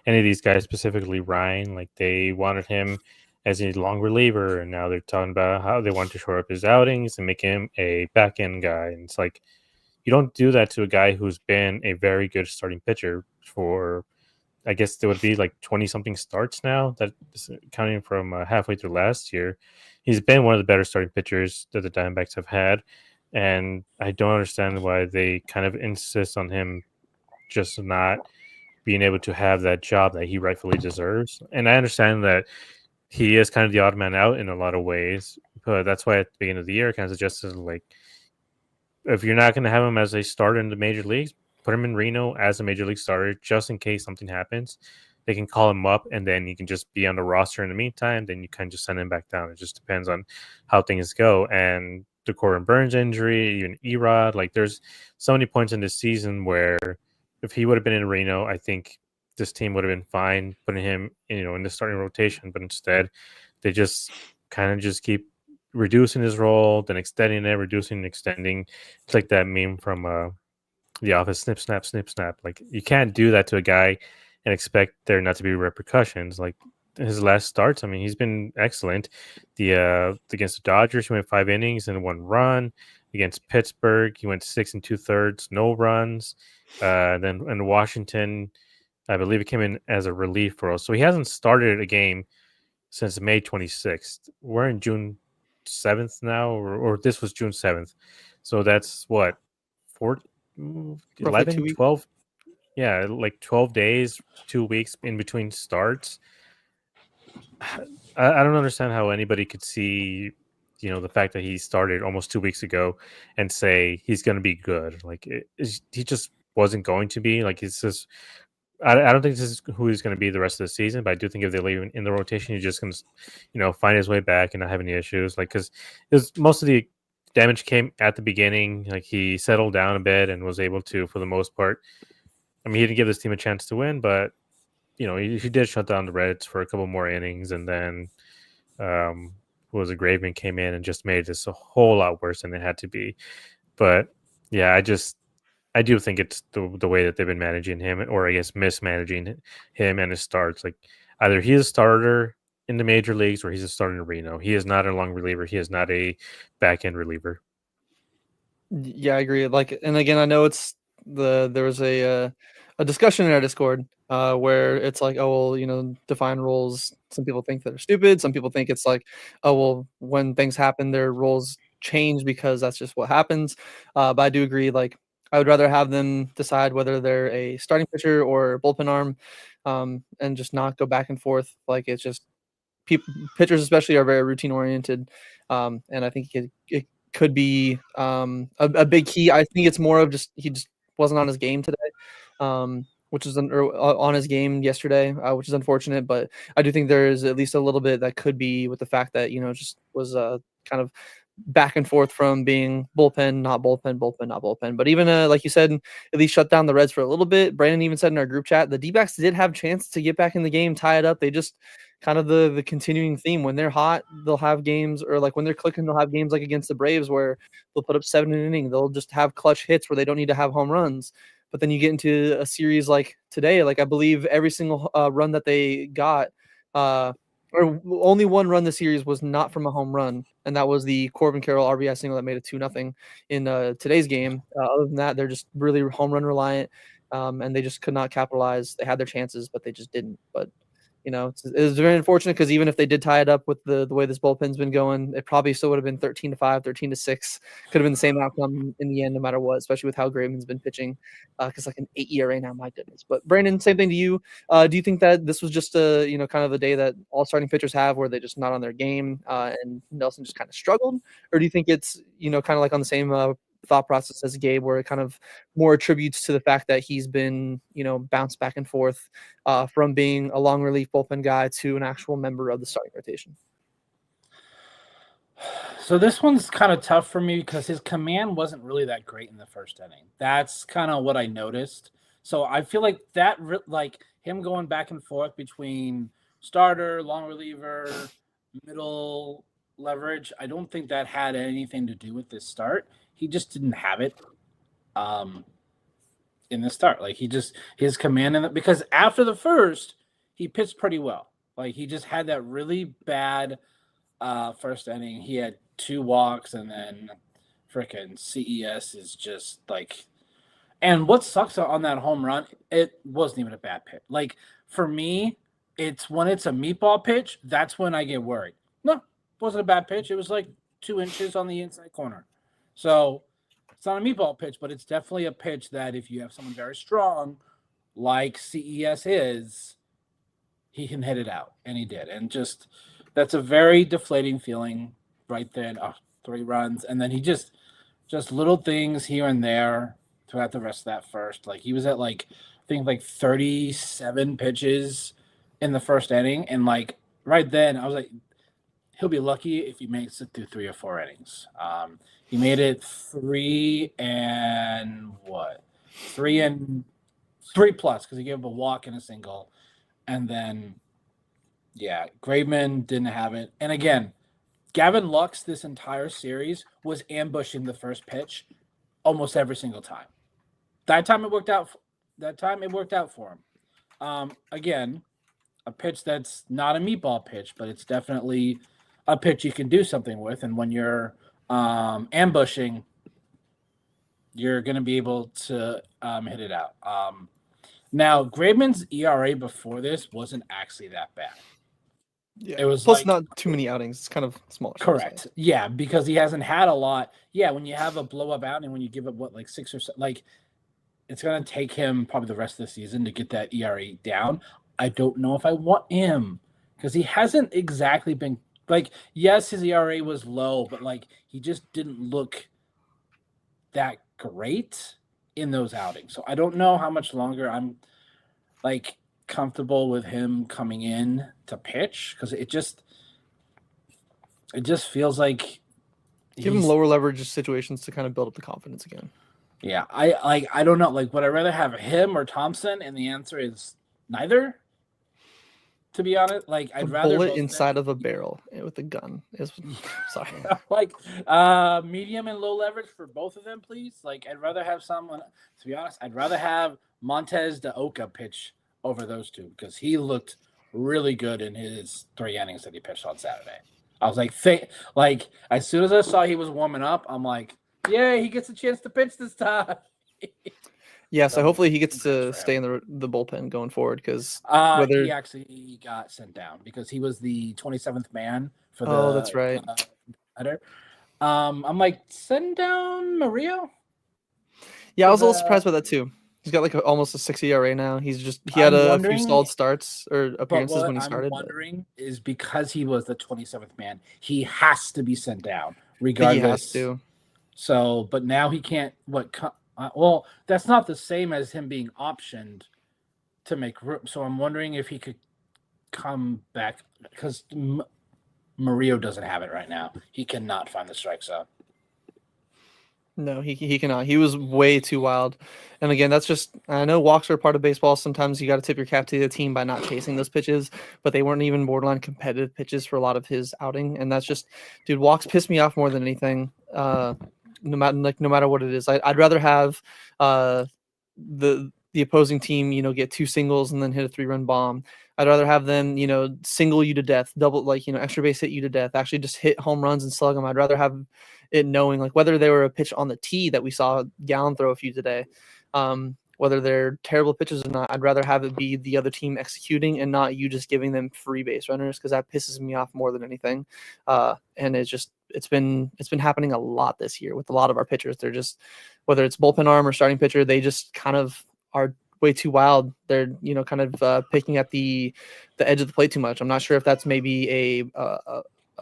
these guys, specifically Ryan. Like they wanted him as a long reliever, and now they're talking about how they want to shore up his outings and make him a back end guy. And it's like you don't do that to a guy who's been a very good starting pitcher for, I guess there would be like 20-something starts now, that counting from halfway through last year. He's been one of the better starting pitchers that the Diamondbacks have had. And I don't understand why they kind of insist on him just not being able to have that job that he rightfully deserves. And I understand that he is kind of the odd man out in a lot of ways, but that's why at the beginning of the year I kind of suggested, like, if you're not going to have him as a starter in the major leagues, put him in Reno as a major league starter just in case something happens. They can call him up, and then he can just be on the roster in the meantime. Then you can just send him back down. It just depends on how things go. And the Corbin Burns injury, even Erod, like there's so many points in this season where if he would have been in Reno, I think this team would have been fine putting him, in the starting rotation. But instead, they just kind of just keep reducing his role, then extending it, reducing and extending. It's like that meme from The Office, snip, snap, snip, snap. Like you can't do that to a guy and expect there not to be repercussions. Like his last starts, I mean, he's been excellent. Against the Dodgers, he went 5 innings and 1 run. Against Pittsburgh, he went 6 2/3, no runs. Then in Washington, I believe he came in as a relief role. So he hasn't started a game since May 26th. We're in June 7th now, or this was June 7th. So that's what, 11, 12? Yeah, like 12 days, 2 weeks in between starts. I don't understand how anybody could see, the fact that he started almost 2 weeks ago and say he's going to be good. Like he just wasn't going to be. Like it's just, I don't think this is who he's going to be the rest of the season. But I do think if they leave him in the rotation, he's just going to, find his way back and not have any issues. Like because most of the damage came at the beginning. Like he settled down a bit and was able to, for the most part, I mean, he didn't give this team a chance to win, but he did shut down the Reds for a couple more innings, and then who was a Graveman came in and just made this a whole lot worse than it had to be. But yeah, I do think it's the way that they've been managing him, or I guess mismanaging him and his starts. Like either he's a starter in the major leagues or he's a starter in Reno. He is not a long reliever. He is not a back end reliever. Yeah, I agree. Like, and again, I know there was a discussion in our Discord where it's like, oh well, define roles. Some people think they're stupid. Some people think it's like, oh well, when things happen, their roles change because that's just what happens. But I do agree. Like, I would rather have them decide whether they're a starting pitcher or bullpen arm, and just not go back and forth. Like, it's just pitchers especially are very routine oriented, and I think it could be a big key. I think it's more of just he just wasn't on his game today, which is on his game yesterday, which is unfortunate. But I do think there is at least a little bit that could be with the fact that just was kind of back and forth from being bullpen, not bullpen, bullpen, not bullpen. But even like you said, at least shut down the Reds for a little bit. Brandon even said in our group chat, the D-backs did have a chance to get back in the game, tie it up. They just kind of the continuing theme. When they're hot, they'll have games, or like when they're clicking, they'll have games like against the Braves where they'll put up 7 in an inning. They'll just have clutch hits where they don't need to have home runs. But then you get into a series like today, like I believe every single run that they got, or only one run this series was not from a home run, and that was the Corbin Carroll RBI single that made it 2-0 in today's game. Other than that, they're just really home run reliant, and they just could not capitalize. They had their chances, but they just didn't. But it's very unfortunate because even if they did tie it up with the way this bullpen's been going, it probably still would have been 13-5, 13-6. Could have been the same outcome in the end, no matter what, especially with how Graveman's been pitching. Because like an 8 ERA now, my goodness. But Brandon, same thing to you. Do you think that this was just kind of a day that all starting pitchers have where they're just not on their game, and Nelson just kind of struggled? Or do you think it's, kind of like on the same thought process as Gabe, where it kind of more attributes to the fact that he's been, bounced back and forth from being a long relief bullpen guy to an actual member of the starting rotation? So this one's kind of tough for me because his command wasn't really that great in the first inning. That's kind of what I noticed. So I feel like like him going back and forth between starter, long reliever, middle leverage, I don't think that had anything to do with this start. He just didn't have it in the start. Like his command in it, because after the first, he pitched pretty well. Like he just had that really bad first inning. He had 2 walks, and then freaking CES is just like. And what sucks on that home run, it wasn't even a bad pitch. Like for me, it's when it's a meatball pitch, that's when I get worried. No, it wasn't a bad pitch. It was like 2 inches on the inside corner. So it's not a meatball pitch, but it's definitely a pitch that if you have someone very strong, like CES is, he can hit it out, and he did. And just that's a very deflating feeling right then. 3 runs, and then he just little things here and there throughout the rest of that first. Like he was at I think 37 pitches in the first inning, and like right then I was like, he'll be lucky if he makes it through 3 or 4 innings. He made it 3 and 3 plus, because he gave up a walk and a single. And then, yeah, Graveman didn't have it. And again, Gavin Lux this entire series was ambushing the first pitch almost every single time. That time it worked out for him. Again, a pitch that's not a meatball pitch, but it's definitely a pitch you can do something with. And when you're ambushing, you're going to be able to hit it out. Now, Graveman's ERA before this wasn't actually that bad. Yeah, it was plus not too many outings. It's kind of small. Correct. Yeah, because he hasn't had a lot. Yeah, when you have a blow up outing, when you give up 6 or 7, it's going to take him probably the rest of the season to get that ERA down. I don't know if I want him because he hasn't exactly been yes, his ERA was low, but he just didn't look that great in those outings. So I don't know how much longer I'm comfortable with him coming in to pitch, because it just feels like give him lower leverage situations to kind of build up the confidence again. Yeah, I don't know. Like, would I rather have him or Thompson? And the answer is neither. To be honest, like A I'd rather bullet both of them inside of a barrel with a gun is sorry. like medium and low leverage for both of them, please. Like I'd rather have someone. To be honest, I'd rather have Montez de Oca pitch over those two because he looked really good in his 3 innings that he pitched on Saturday. I was like as soon as I saw he was warming up, I'm like, yeah, he gets a chance to pitch this time. Yeah, so hopefully he gets congrats to for stay him. in the bullpen going forward because whether He actually got sent down because he was the 27th man for oh that's right. header. I'm like, send down Mario. Yeah, I For was a little the, surprised by that too. He's got like almost a 6 ERA now. He had I'm a few wondering, solid starts or but appearances when what he I'm started. wondering is because he was the 27th man, he has to be sent down I think he has regardless. to. So, but now he can't. Well, that's not the same as him being optioned to make room. So I'm wondering if he could come back because Mario doesn't have it right now. He cannot find the strike zone. No, he cannot. He was way too wild. And again, that's just I know walks are a part of baseball. Sometimes you got to tip your cap to the team by not chasing those pitches, but they weren't even borderline competitive pitches for a lot of his outing. And that's just, dude, walks piss me off more than anything. No matter what it is, I'd rather have the opposing team, get 2 singles and then hit a 3-run bomb. I'd rather have them, single you to death, double extra base hit you to death, actually just hit home runs and slug them. I'd rather have it knowing like whether they were a pitch on the tee that we saw Gallon throw a few today, whether they're terrible pitches or not. I'd rather have it be the other team executing and not you just giving them free base runners because that pisses me off more than anything. And it's been happening a lot this year with a lot of our pitchers. They're just whether it's bullpen arm or starting pitcher, they just kind of are way too wild. They're kind of picking at the edge of the plate too much. I'm not sure if that's maybe a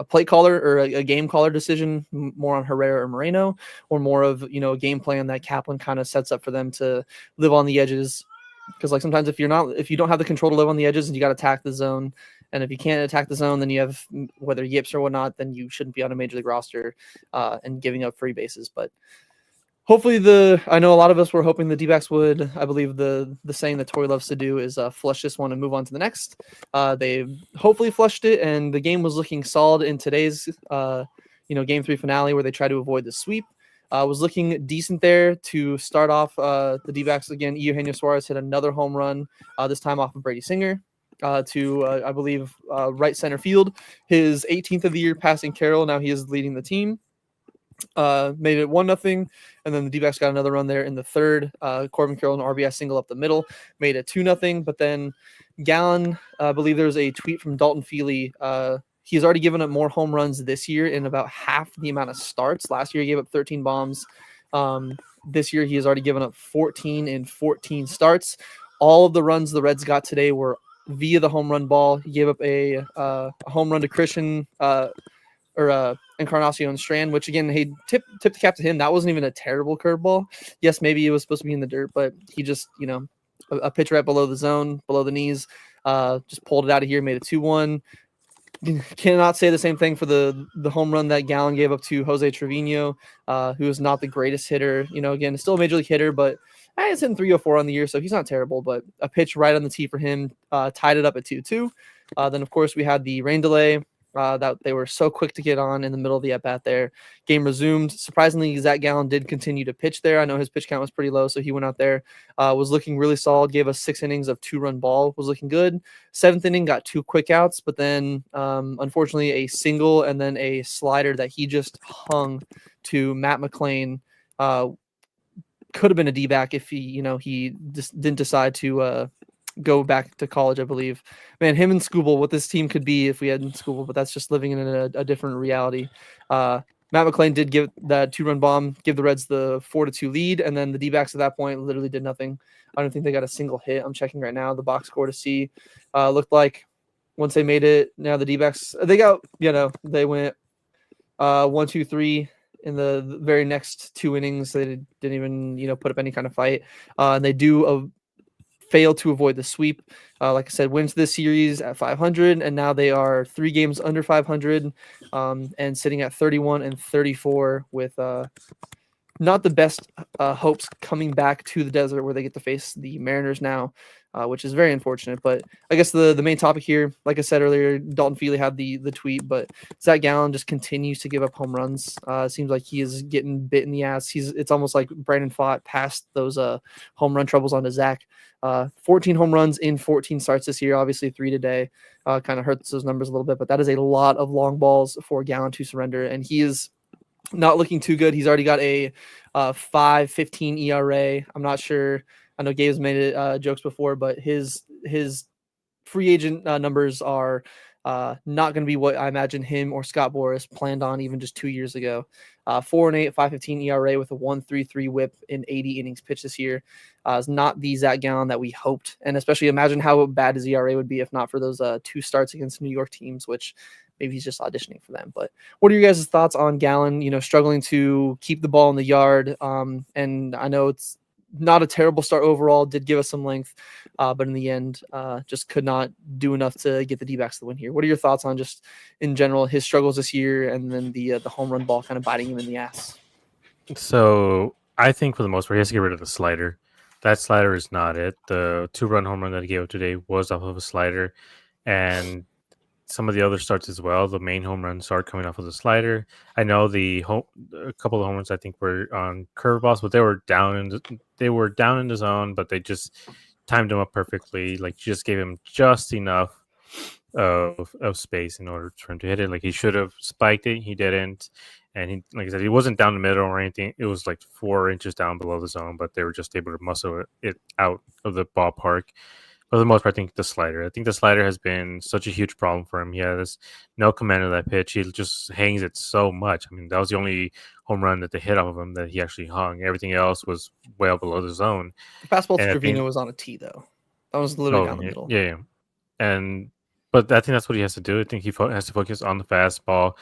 plate caller or a game caller decision more on Herrera or Moreno, or more of a game plan that Kaplan kind of sets up for them to live on the edges. Because like sometimes if you don't have the control to live on the edges and you got to attack the zone, and if you can't attack the zone, then you have whether yips or whatnot, then you shouldn't be on a major league roster and giving up free bases. But hopefully I know a lot of us were hoping the D-backs would, I believe the saying that Tori loves to do is flush this one and move on to the next. They hopefully flushed it, and the game was looking solid in today's, game 3 finale where they tried to avoid the sweep. Was looking decent there to start off the D-backs again. Eugenio Suarez hit another home run, this time off of Brady Singer. To I believe right center field, his 18th of the year passing Carroll. Now he is leading the team. Made it 1-0, and then the D-backs got another run there in the third. Corbin Carroll an RBI single up the middle, made it 2-0. But then Gallon, I believe there was a tweet from Dalton Feely. He's already given up more home runs this year in about half the amount of starts. Last year he gave up 13 bombs. This year he has already given up 14 in 14 starts. All of the runs the Reds got today were via the home run ball. He gave up a home run to Christian Encarnacion Strand, which again, he tipped the cap to him. That wasn't even a terrible curveball. Yes, maybe it was supposed to be in the dirt, but he just, a pitch right below the zone, below the knees, just pulled it out of here, made it 2-1. Cannot say the same thing for the home run that Gallon gave up to Jose Trevino, who is not the greatest hitter. Again, still a major league hitter, but he's hitting 304 on the year, so he's not terrible. But a pitch right on the tee for him, tied it up at 2-2. Then, of course, we had the rain delay. That they were so quick to get on in the middle of the at-bat there. Game resumed. Surprisingly, Zach Gallen did continue to pitch there. I know his pitch count was pretty low, so he went out there, was looking really solid, gave us 6 innings of 2-run ball, was looking good. 7th inning, got 2 quick outs, but then unfortunately a single and then a slider that he just hung to Matt McClain. Could have been a D-back if he just didn't decide to go back to college, I believe. Man, him and Scooble, what this team could be if we had Scooble, but that's just living in a different reality. Matt McClain did give that 2-run bomb, give the Reds the 4-2 lead, and then the D-backs at that point literally did nothing. I don't think they got a single hit. I'm checking right now the box score to see. Looked like once they made it, now the D-backs, they got, they went 1-2-3 in the very next 2 innings. They didn't even, put up any kind of fight. And they do fail to avoid the sweep. Like I said, wins this series at 500, and now they are 3 games under 500, and sitting at 31 and 34 with not the best hopes coming back to the desert where they get to face the Mariners now, which is very unfortunate. But I guess the main topic here, like I said earlier, Dalton Feely had the tweet, but Zach Gallen just continues to give up home runs. It seems like he is getting bit in the ass. It's almost like Brandon Pfaadt passed those home run troubles onto Zach. 14 home runs in 14 starts this year, obviously 3 today. Kind of hurts those numbers a little bit, but that is a lot of long balls for Gallen to surrender, and he is not looking too good. He's already got a 5.15 ERA. I'm not sure. I know Gabe's made it jokes before, but his free agent numbers are not going to be what I imagine him or Scott Boras planned on even just 2 years ago. 4.8, 5.15 ERA with a 1.33 WHIP in 80 innings pitched this year is not the Zach Gallen that we hoped, and especially imagine how bad his ERA would be if not for those 2 starts against New York teams, which maybe he's just auditioning for them. But what are your guys' thoughts on Gallen, struggling to keep the ball in the yard? And I know it's not a terrible start overall, did give us some length, but in the end, just could not do enough to get the D-backs the win here. What are your thoughts on just in general his struggles this year, and then the home run ball kind of biting him in the ass? So I think for the most part, he has to get rid of the slider. That slider is not it. The 2-run home run that he gave up today was off of a slider, and some of the other starts as well. The main home runs are coming off of the slider. I know a couple of home runs I think were on curveballs, but they were down in the zone, but they just timed them up perfectly. Like just gave him just enough of space in order for him to hit it. Like he should have spiked it, he didn't. And he, like I said, he wasn't down the middle or anything. It was like 4 inches down below the zone, but they were just able to muscle it out of the ballpark. For the most part, I think the slider. I think the slider has been such a huge problem for him. He has no command of that pitch. He just hangs it so much. I mean, that was the only home run that they hit off of him that he actually hung. Everything else was well below the zone. The fastball to And I Trevino think, was on a tee, though. That was literally down the yeah, middle. yeah. But I think that's what he has to do. I think he has to focus on the fastball,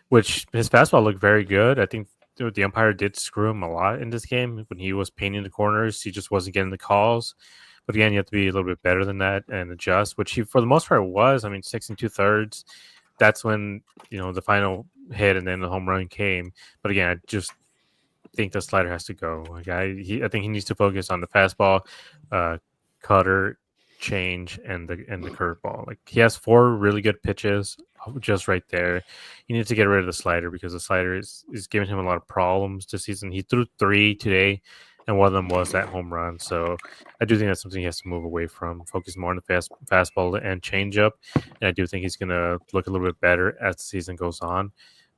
which his fastball looked very good. I think the umpire did screw him a lot in this game when he was painting the corners. He just wasn't getting the calls. But again, you have to be a little bit better than that and adjust, which he, for the most part, was. I mean, 6 2/3. That's when, the final hit and then the home run came. But again, I just think the slider has to go. Like I think he needs to focus on the fastball, cutter, change, and the curveball. Like he has 4 really good pitches just right there. You need to get rid of the slider because the slider is giving him a lot of problems this season. He threw 3 today, and one of them was that home run. So I do think that's something he has to move away from. Focus more on the fastball and changeup. And I do think he's going to look a little bit better as the season goes on.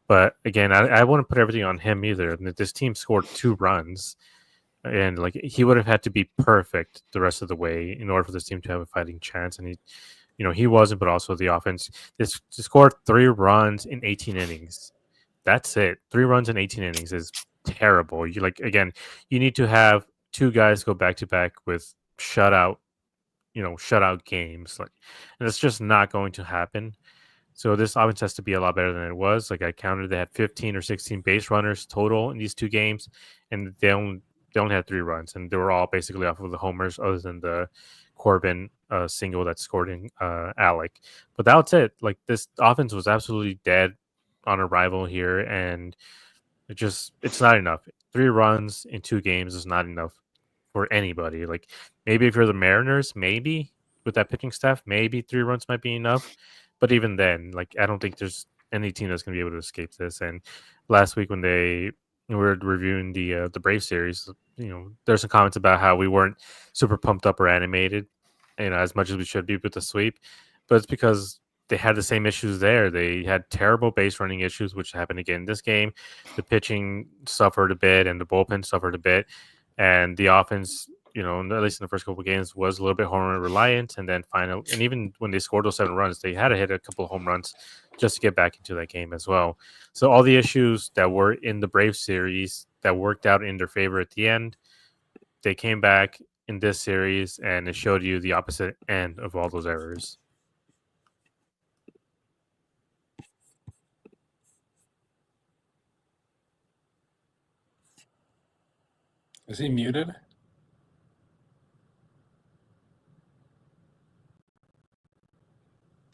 But again, I wouldn't put everything on him either. I mean, this team scored 2 runs, and like he would have had to be perfect the rest of the way in order for this team to have a fighting chance. And he wasn't, but also the offense. This scored 3 runs in 18 innings. That's it. 3 runs in 18 innings is terrible. You need to have 2 guys go back to back with shutout games. And it's just not going to happen. So this offense has to be a lot better than it was. Like I counted, they had 15 or 16 base runners total in these 2 games, and they only had 3 runs, and they were all basically off of the homers, other than the Corbin single that scored in Alec. But that's it. Like this offense was absolutely dead on arrival here, and it's not enough. 3 runs in 2 games is not enough for anybody. Like maybe if you're the Mariners, maybe with that pitching staff, maybe 3 runs might be enough. But even then, like I don't think there's any team that's going to be able to escape this. And last week when we were reviewing the Brave series, there's some comments about how we weren't super pumped up or animated, as much as we should be with the sweep. But it's because they had the same issues there. They had terrible base running issues, which happened again in this game. The pitching suffered a bit, and the bullpen suffered a bit, and the offense, at least in the first couple of games, was a little bit home run reliant. And then and even when they scored those 7 runs, they had to hit a couple of home runs just to get back into that game as well. So all the issues that were in the Brave series that worked out in their favor at the end, they came back in this series, and it showed you the opposite end of all those errors. Is he muted?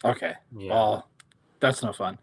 Okay. Yeah. Well, that's no fun.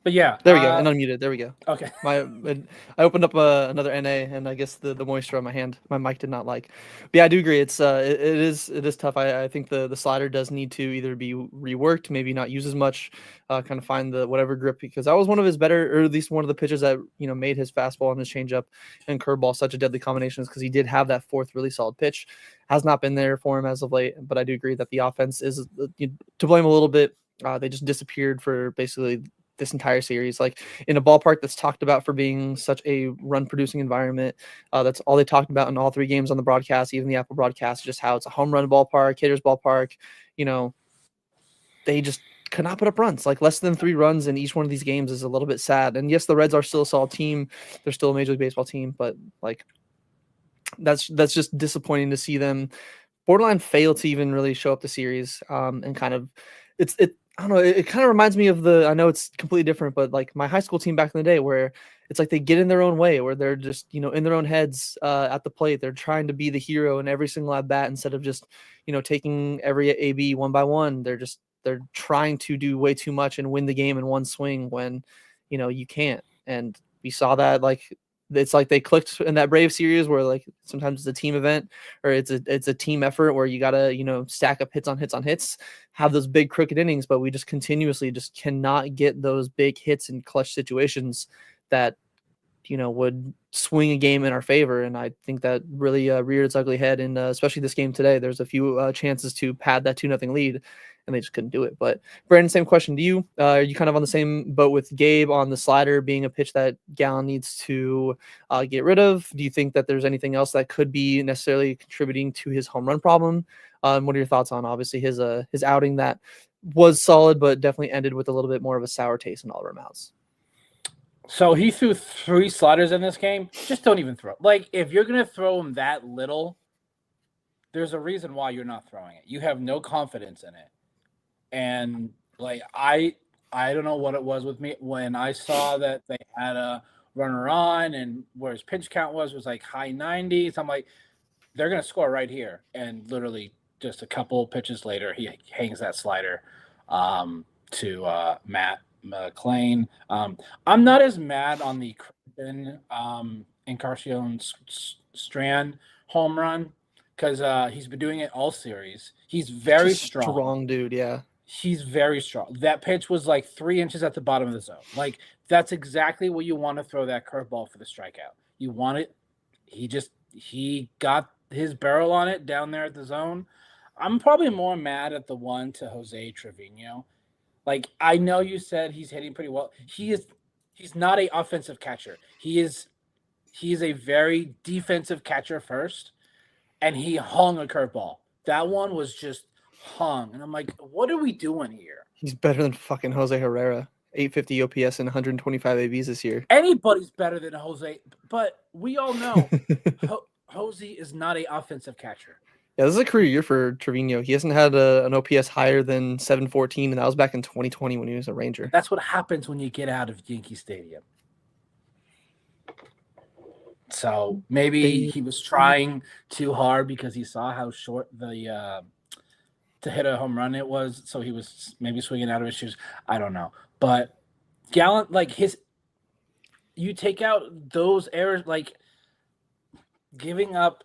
But yeah, There we go. And unmuted. There we go. Okay. I opened up another NA, and I guess the moisture on my hand, my mic did not like. But yeah, I do agree. It is tough. I think the slider does need to either be reworked, maybe not use as much, kind of find the whatever grip, because that was one of his better, or at least one of the pitches that made his fastball and his changeup and curveball such a deadly combinations, because he did have that fourth really solid pitch. Has not been there for him as of late, but I do agree that the offense is to blame a little bit. They just disappeared for basically this entire series, like in a ballpark that's talked about for being such a run producing environment. That's all they talked about in all three games on the broadcast, even the Apple broadcast, just how it's a home run ballpark, hitters ballpark. They just could not put up runs. Like less than 3 runs in each one of these games is a little bit sad. And yes, the Reds are still a solid team. They're still a Major League Baseball team, but like that's just disappointing to see them borderline fail to even really show up the series. And kind of I don't know. It kind of reminds me of I know it's completely different, but like my high school team back in the day, where it's like they get in their own way, where they're just, in their own heads at the plate. They're trying to be the hero in every single at bat instead of just, taking every AB one by one. They're trying to do way too much and win the game in one swing when, you can't. And we saw that, like, it's like they clicked in that Brave series where like sometimes it's a team event or it's a team effort where you gotta stack up hits on hits on hits, have those big crooked innings, but we just continuously just cannot get those big hits in clutch situations that would swing a game in our favor. And I think that really reared its ugly head in especially this game today. There's a few chances to pad that 2-0 lead, and they just couldn't do it. But Brandon, same question to you. Are you kind of on the same boat with Gabe on the slider being a pitch that Gallen needs to get rid of? Do you think that there's anything else that could be necessarily contributing to his home run problem? What are your thoughts on obviously his outing that was solid, but definitely ended with a little bit more of a sour taste in all of our mouths? So he threw 3 sliders in this game. Just don't even throw. Like, if you're going to throw him that little, there's a reason why you're not throwing it. You have no confidence in it. And, like, I don't know what it was with me. When I saw that they had a runner on and where his pitch count was like high 90s, I'm like, they're going to score right here. And literally just a couple pitches later, he hangs that slider to Matt McLean. I'm not as mad on the Encarnacion Strand home run because he's been doing it all series. He's very strong dude. Yeah, he's very strong. That pitch was like 3 inches at the bottom of the zone. Like, that's exactly what you want to throw that curveball for the strikeout. You want it. He got his barrel on it down there at the zone. I'm probably more mad at the one to Jose Trevino. Like, I know you said he's hitting pretty well. He's not an offensive catcher. He is a very defensive catcher first, and he hung a curveball. That one was just hung, and I'm like, what are we doing here? He's better than fucking Jose Herrera. 850 OPS and 125 ABs this year. Anybody's better than Jose, but we all know Jose is not an offensive catcher. Yeah, this is a career year for Trevino. He hasn't had an OPS higher than 714, and that was back in 2020 when he was a Ranger. That's what happens when you get out of Yankee Stadium. So maybe he was trying too hard because he saw how short the to hit a home run it was, so he was maybe swinging out of his shoes. I don't know. But Gallen, like, you take out those errors, like giving up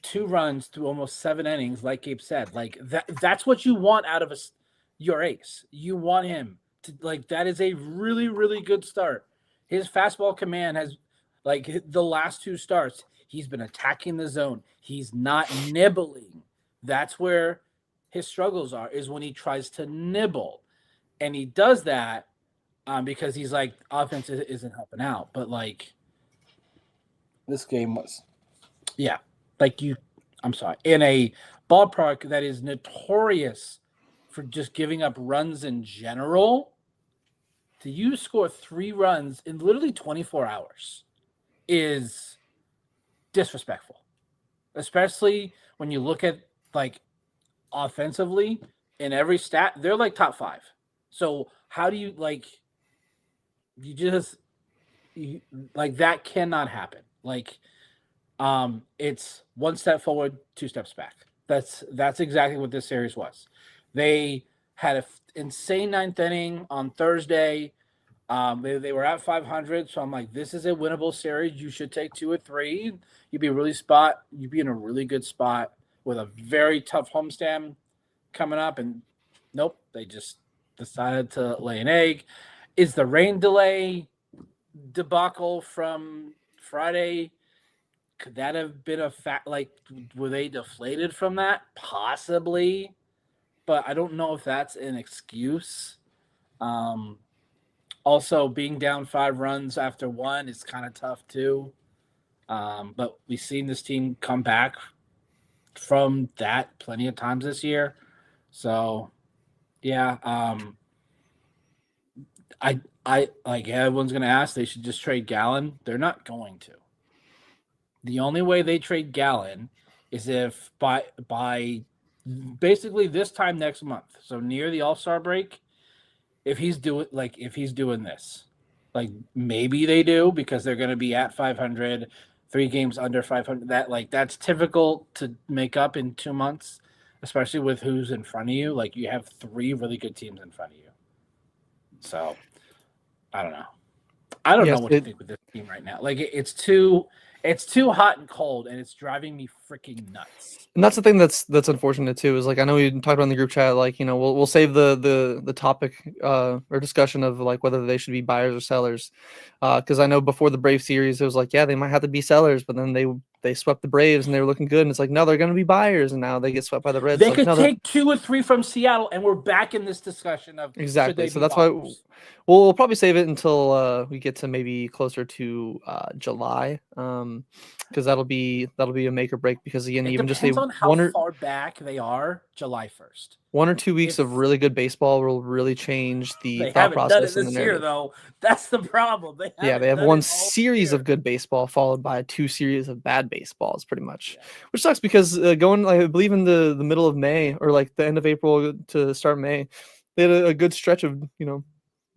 2 runs through almost 7 innings, like Gabe said, like that's what you want out of your ace. You want him to, like, that is a really, really good start. His fastball command has, like, the last 2 starts, he's been attacking the zone. He's not nibbling. That's where his struggles are, is when he tries to nibble. And he does that because he's like, offense isn't helping out. But, like, this game was, yeah. Like, I'm sorry, in a ballpark that is notorious for just giving up runs in general, you score 3 runs in literally 24 hours is disrespectful, especially when you look at, like, offensively in every stat, they're like top 5. So how do you, like, like, that cannot happen. Like, it's 1 step forward, 2 steps back. That's exactly what this series was. They had an insane 9th inning on Thursday. They were at 500, so I'm like, this is a winnable series. You should take 2 or 3. You'd be in a really good spot with a very tough homestand coming up. And nope, they just decided to lay an egg. Is the rain delay debacle from Friday? Could that have been a fact? Like, were they deflated from that? Possibly, but I don't know if that's an excuse. Also, being down 5 runs after one is kind of tough too. But we've seen this team come back from that plenty of times this year. So, yeah, I like everyone's gonna ask. They should just trade Gallon. They're not going to. The only way they trade Gallon is if by basically this time next month, so near the All-Star break, if he's doing this, like maybe they do because they're going to be at 500, 3 games under 500. That's difficult to make up in 2 months, especially with who's in front of you. Like you have 3 really good teams in front of you. So I don't know. I don't know what to think with this team right now. Like it's too hot and cold, and it's driving me freaking nuts. And that's the thing that's unfortunate too. Is like I know we talked about in the group chat. Like we'll save the topic or discussion of like whether they should be buyers or sellers, because I know before the Brave series it was like they might have to be sellers, but then they swept the Braves and they were looking good, and it's like no, they're going to be buyers, and now they get swept by the Reds. They could take 2 or 3 from Seattle, and we're back in this discussion of exactly. So that's why we'll probably save it until we get to maybe closer to July, because that'll be a make or break. Because again, even just on how far back they are. July 1st. 1 or 2 weeks of really good baseball will really change the thought process. They haven't done it this year, though. That's the problem. They have 1 series of good baseball followed by 2 series of bad baseballs, pretty much, which sucks because going, I believe, in the middle of May or like the end of April to start May, they had a good stretch of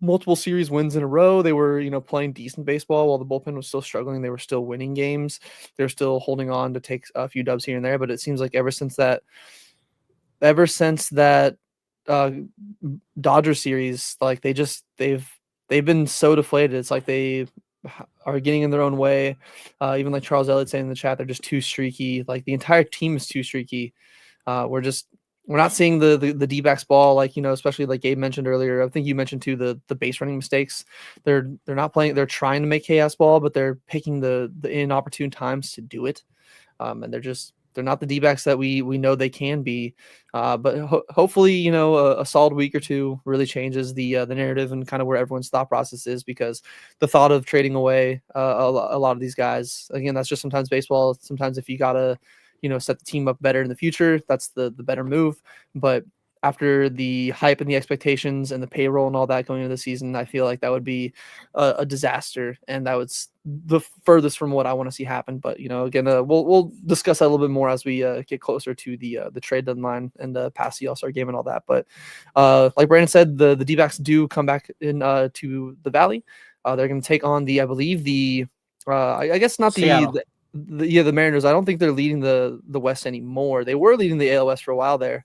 multiple series wins in a row. They were playing decent baseball while the bullpen was still struggling. They were still winning games. They're still holding on to take a few dubs here and there. But it seems like ever since that Dodger series, like they've been so deflated. It's like they are getting in their own way. Even like Charles Elliott saying in the chat, they're just too streaky. Like the entire team is too streaky. We're not seeing the D-backs ball, like especially like Gabe mentioned earlier. I think you mentioned too the base running mistakes. They're not playing. They're trying to make chaos ball, but they're picking the inopportune times to do it, and they're not the D-backs that we know they can be. But hopefully, a solid week or 2 really changes the narrative and kind of where everyone's thought process is, because the thought of trading away a lot of these guys, again, that's just sometimes baseball. Sometimes if you gotta set the team up better in the future, that's the better move. But after the hype and the expectations and the payroll and all that going into the season, I feel like that would be a disaster, and that was the furthest from what I want to see happen. But again, we'll discuss that a little bit more as we get closer to the trade deadline and past the All-Star game and all that. But like Brandon said, the D-backs do come back in to the Valley. They're going to take on I believe I guess not the Mariners. I don't think they're leading the West anymore. They were leading the AL West for a while there.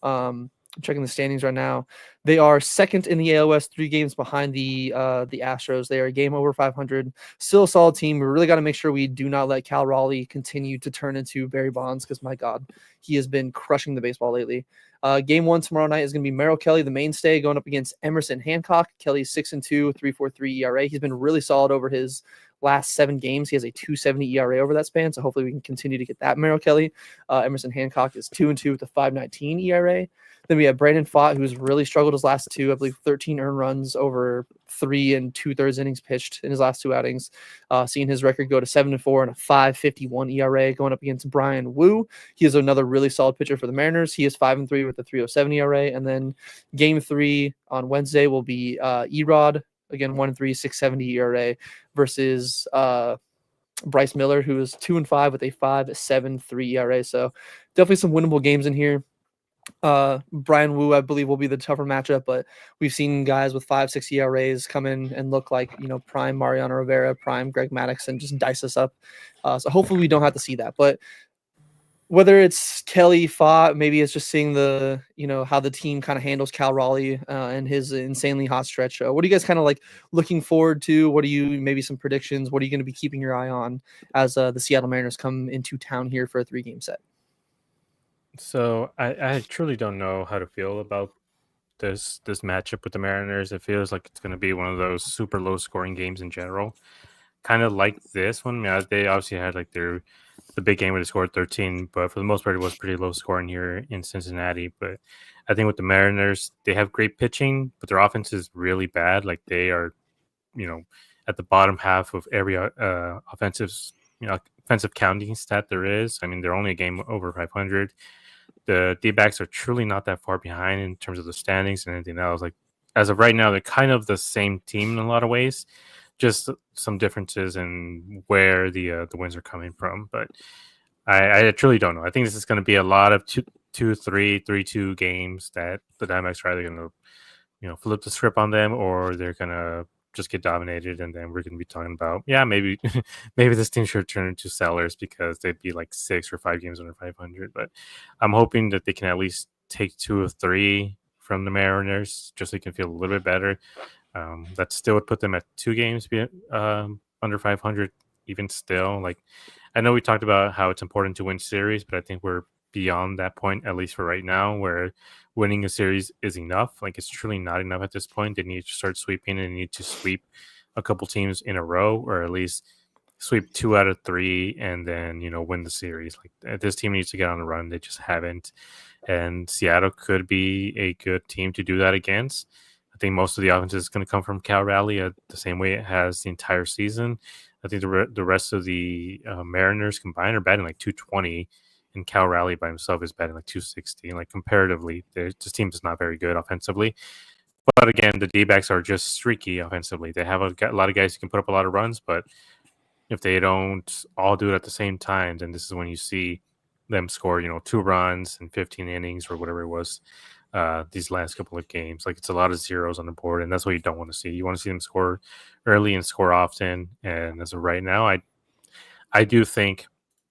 I'm checking the standings right now. They are second in the AL West, 3 games behind the Astros. They are a game over 500. Still a solid team. We really got to make sure we do not let Cal Raleigh continue to turn into Barry Bonds, because my God, he has been crushing the baseball lately. Game 1 tomorrow night is going to be Merrill Kelly, the mainstay, going up against Emerson Hancock. Kelly's 6-2, 3.43 ERA. He's been really solid over his last 7 games. He has a 2.70 ERA over that span, so hopefully we can continue to get that Merrill Kelly. Emerson Hancock is 2-2 with a 5.19 ERA. Then we have Brandon Pfaadt, who's really struggled his last 2, I believe 13 earned runs over 3 2/3 innings pitched in his last 2 outings. Seeing his record go to 7-4 and a 5.51 ERA, going up against Brian Wu. He is another really solid pitcher for the Mariners. He is 5-3 with a 3.07 ERA. And then game 3 on Wednesday will be Erod, again 1-3, 6.70 ERA, versus Bryce Miller, who is 2-5 with a 5.73 ERA. So definitely some winnable games in here. Brian Wu, I believe, will be the tougher matchup, but we've seen guys with 5.6 ERAs come in and look like prime Mariano Rivera, prime Greg Maddux, and just dice us up. So hopefully we don't have to see that. But whether it's Kelly Fott, maybe it's just seeing the, how the team kind of handles Cal Raleigh and his insanely hot stretch. What are you guys kind of like looking forward to? What are you, maybe some predictions? What are you going to be keeping your eye on as the Seattle Mariners come into town here for a 3-game set? So I truly don't know how to feel about this matchup with the Mariners. It feels like it's going to be one of those super low scoring games in general, kind of like this one. Yeah, they obviously had like the big game where they scored 13, but for the most part, it was pretty low scoring here in Cincinnati. But I think with the Mariners, they have great pitching, but their offense is really bad. Like they are, at the bottom half of every offensive counting stat there is. I mean, they're only a game over 500. The D-backs are truly not that far behind in terms of the standings and anything else. Like as of right now, they're kind of the same team in a lot of ways, just some differences in where the wins are coming from. But I truly don't know. I think this is going to be a lot of 2-3, 3-2 games that the Diamondbacks are either going to, flip the script on them, or they're going to just get dominated, and then we're going to be talking about, maybe maybe this team should turn into sellers because they'd be like 6 or 5 games under 500. But I'm hoping that they can at least take 2 or 3 from the Mariners just so they can feel a little bit better. That still would put them at 2 games under 500 even still. Like, I know we talked about how it's important to win series, but I think we're beyond that point, at least for right now, where winning a series is enough. Like, it's truly not enough at this point. They need to start sweeping and need to sweep a couple teams in a row, or at least sweep 2 out of 3 and then, win the series. Like, this team needs to get on a run. They just haven't. And Seattle could be a good team to do that against. I think most of the offense is going to come from Cal Raleigh the same way it has the entire season. I think the rest of the Mariners combined are batting like 220, and Cal Raleigh by himself is batting like 260. Like, comparatively, this team is not very good offensively. But again, the D-backs are just streaky offensively. They have a lot of guys who can put up a lot of runs, but if they don't all do it at the same time, then this is when you see them score, 2 runs in 15 innings or whatever it was these last couple of games. Like, it's a lot of zeros on the board, and that's what you don't want to see. You want to see them score early and score often. And as of right now, I do think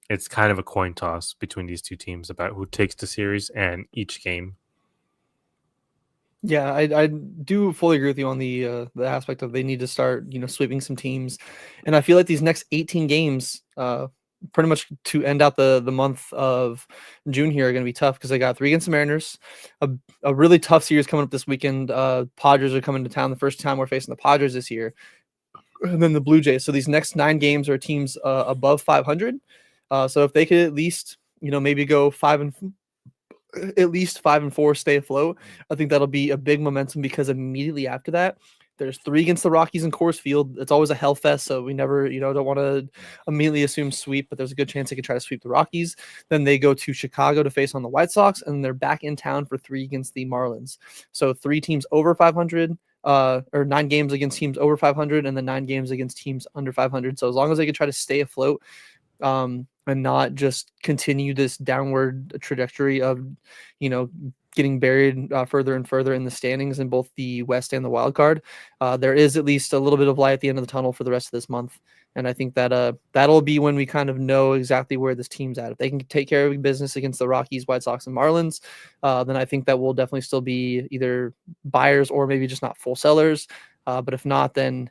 it's kind of a coin toss between these two teams about who takes the series and each game. Yeah, I do fully agree with you on the aspect of they need to start, sweeping some teams. And I feel like these next 18 games, pretty much to end out the month of June here, are going to be tough because they got 3 against the Mariners, a really tough series coming up this weekend. Padres are coming to town. The first time we're facing the Padres this year, and then the Blue Jays. So these next 9 games are teams above 500. So if they could at least, maybe go 5-4, stay afloat, I think that'll be a big momentum, because immediately after that, there's 3 against the Rockies in Coors Field. It's always a hellfest, so we never, don't want to immediately assume sweep, but there's a good chance they could try to sweep the Rockies. Then they go to Chicago to face on the White Sox, and they're back in town for 3 against the Marlins. So 3 teams over 500, or 9 games against teams over 500, and then 9 games against teams under 500. So as long as they can try to stay afloat, and not just continue this downward trajectory of, getting buried further and further in the standings in both the West and the wild card, there is at least a little bit of light at the end of the tunnel for the rest of this month. And I think that that'll be when we kind of know exactly where this team's at. If they can take care of business against the Rockies, White Sox, and Marlins, then I think that we'll definitely still be either buyers or maybe just not full sellers. But if not, then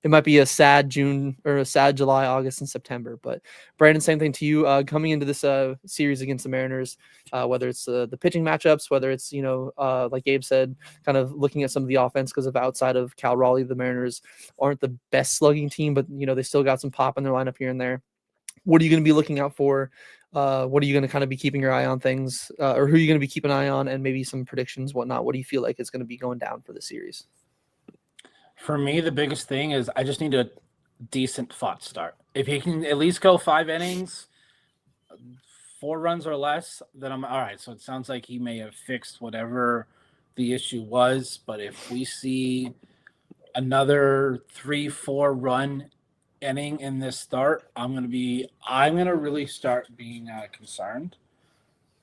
it might be a sad June, or a sad July, August, and September. But Brandon, same thing to you. Coming into this series against the Mariners, whether it's the pitching matchups, whether it's, like Gabe said, kind of looking at some of the offense, because of outside of Cal Raleigh, the Mariners aren't the best slugging team, but they still got some pop in their lineup here and there. What are you going to be looking out for? What are you going to kind of be keeping your eye on things, or who are you going to be keeping an eye on, and maybe some predictions, whatnot? What do you feel like is going to be going down for the series? For me, the biggest thing is I just need a decent Fott start. If he can at least go 5 innings, 4 runs or less, then I'm all right. So it sounds like he may have fixed whatever the issue was. But if we see another 3-4 run inning in this start, I'm gonna really start being concerned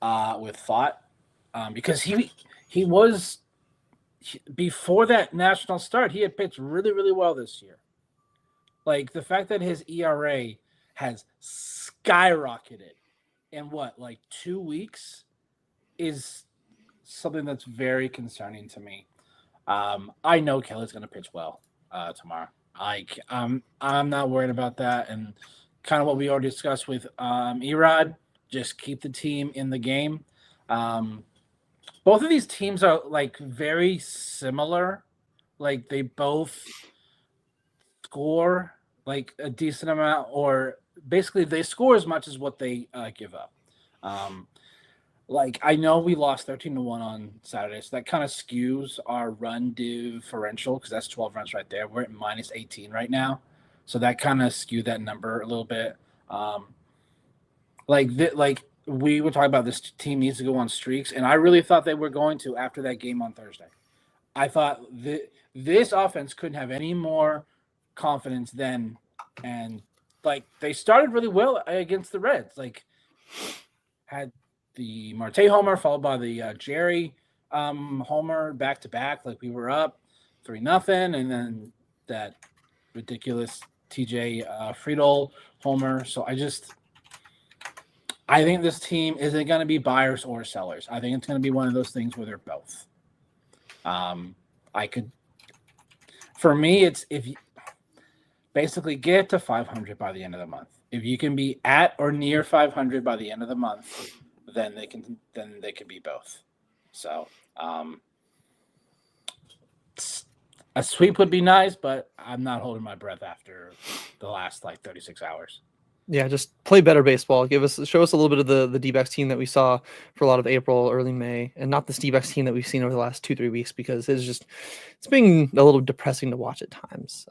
with Fott, because he was. Before that national start, he had pitched really, really well this year. Like, the fact that his ERA has skyrocketed in like 2 weeks is something that's very concerning to me. I know Kelly's going to pitch well tomorrow. I'm not worried about that, and kind of what we already discussed with Erod. Just keep the team in the game. Both of these teams are like very similar. Like they both score like a decent amount, or basically they score as much as what they give up. Like I know we lost 13-1 on Saturday, so that kind of skews our run differential because that's 12 runs right there. We're at minus 18 right now, so that kind of skewed that number a little bit. Like we were talking about, this team needs to go on streaks, and I really thought they were going to after that game on Thursday. I thought this offense couldn't have any more confidence then, and like they started really well against the Reds. Like had the Marte homer followed by the Jerry homer back to back. Like we were up 3-0, and then that ridiculous TJ Friedel homer. So I think this team isn't going to be buyers or sellers. I think it's going to be one of those things where they're both. For me, it's if you basically get to 500 by the end of the month. If you can be at or near 500 by the end of the month, then they can be both. So a sweep would be nice, but I'm not holding my breath after the last 36 hours. Yeah, just play better baseball. Show us a little bit of the D-backs team that we saw for a lot of April, early May, and not this D-backs team that we've seen over the last 2-3 weeks, because it's been a little depressing to watch at times.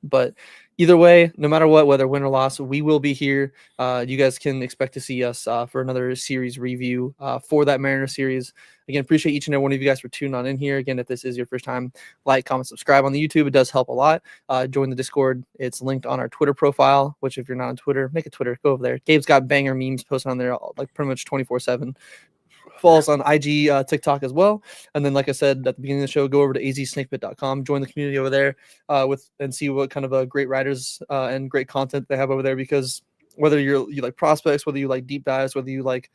But either way, no matter what, whether win or loss, we will be here. You guys can expect to see us for another series review for that Mariners series. Again, appreciate each and every one of you guys for tuning on in here. Again, if this is your first time, like, comment, subscribe on the YouTube. It does help a lot. Join the Discord. It's linked on our Twitter profile, which if you're not on Twitter, make a Twitter. Go over there. Gabe's got banger memes posted on there like pretty much 24/7. Follows on IG, TikTok as well. And then, like I said at the beginning of the show, go over to azsnakepit.com, join the community over there and see what kind of great writers and great content they have over there, because whether you like prospects, whether you like deep dives, whether you like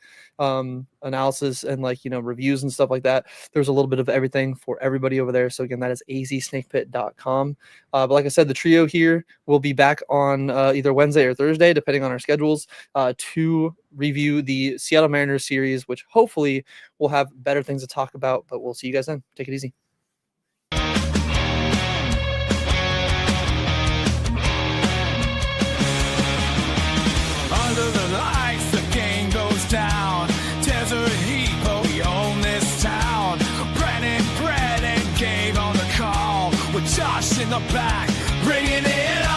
analysis and reviews and stuff like that, there's a little bit of everything for everybody over there. So again, that is azsnakepit.com. But like I said, the trio here will be back on either Wednesday or Thursday, depending on our schedules, to review the Seattle Mariners series, which hopefully we'll have better things to talk about, but we'll see you guys then. Take it easy. Under the lights, the game goes down. Desert heat, but we own this town. Brett and Gabe on the call, with Josh in the back, bringing it up.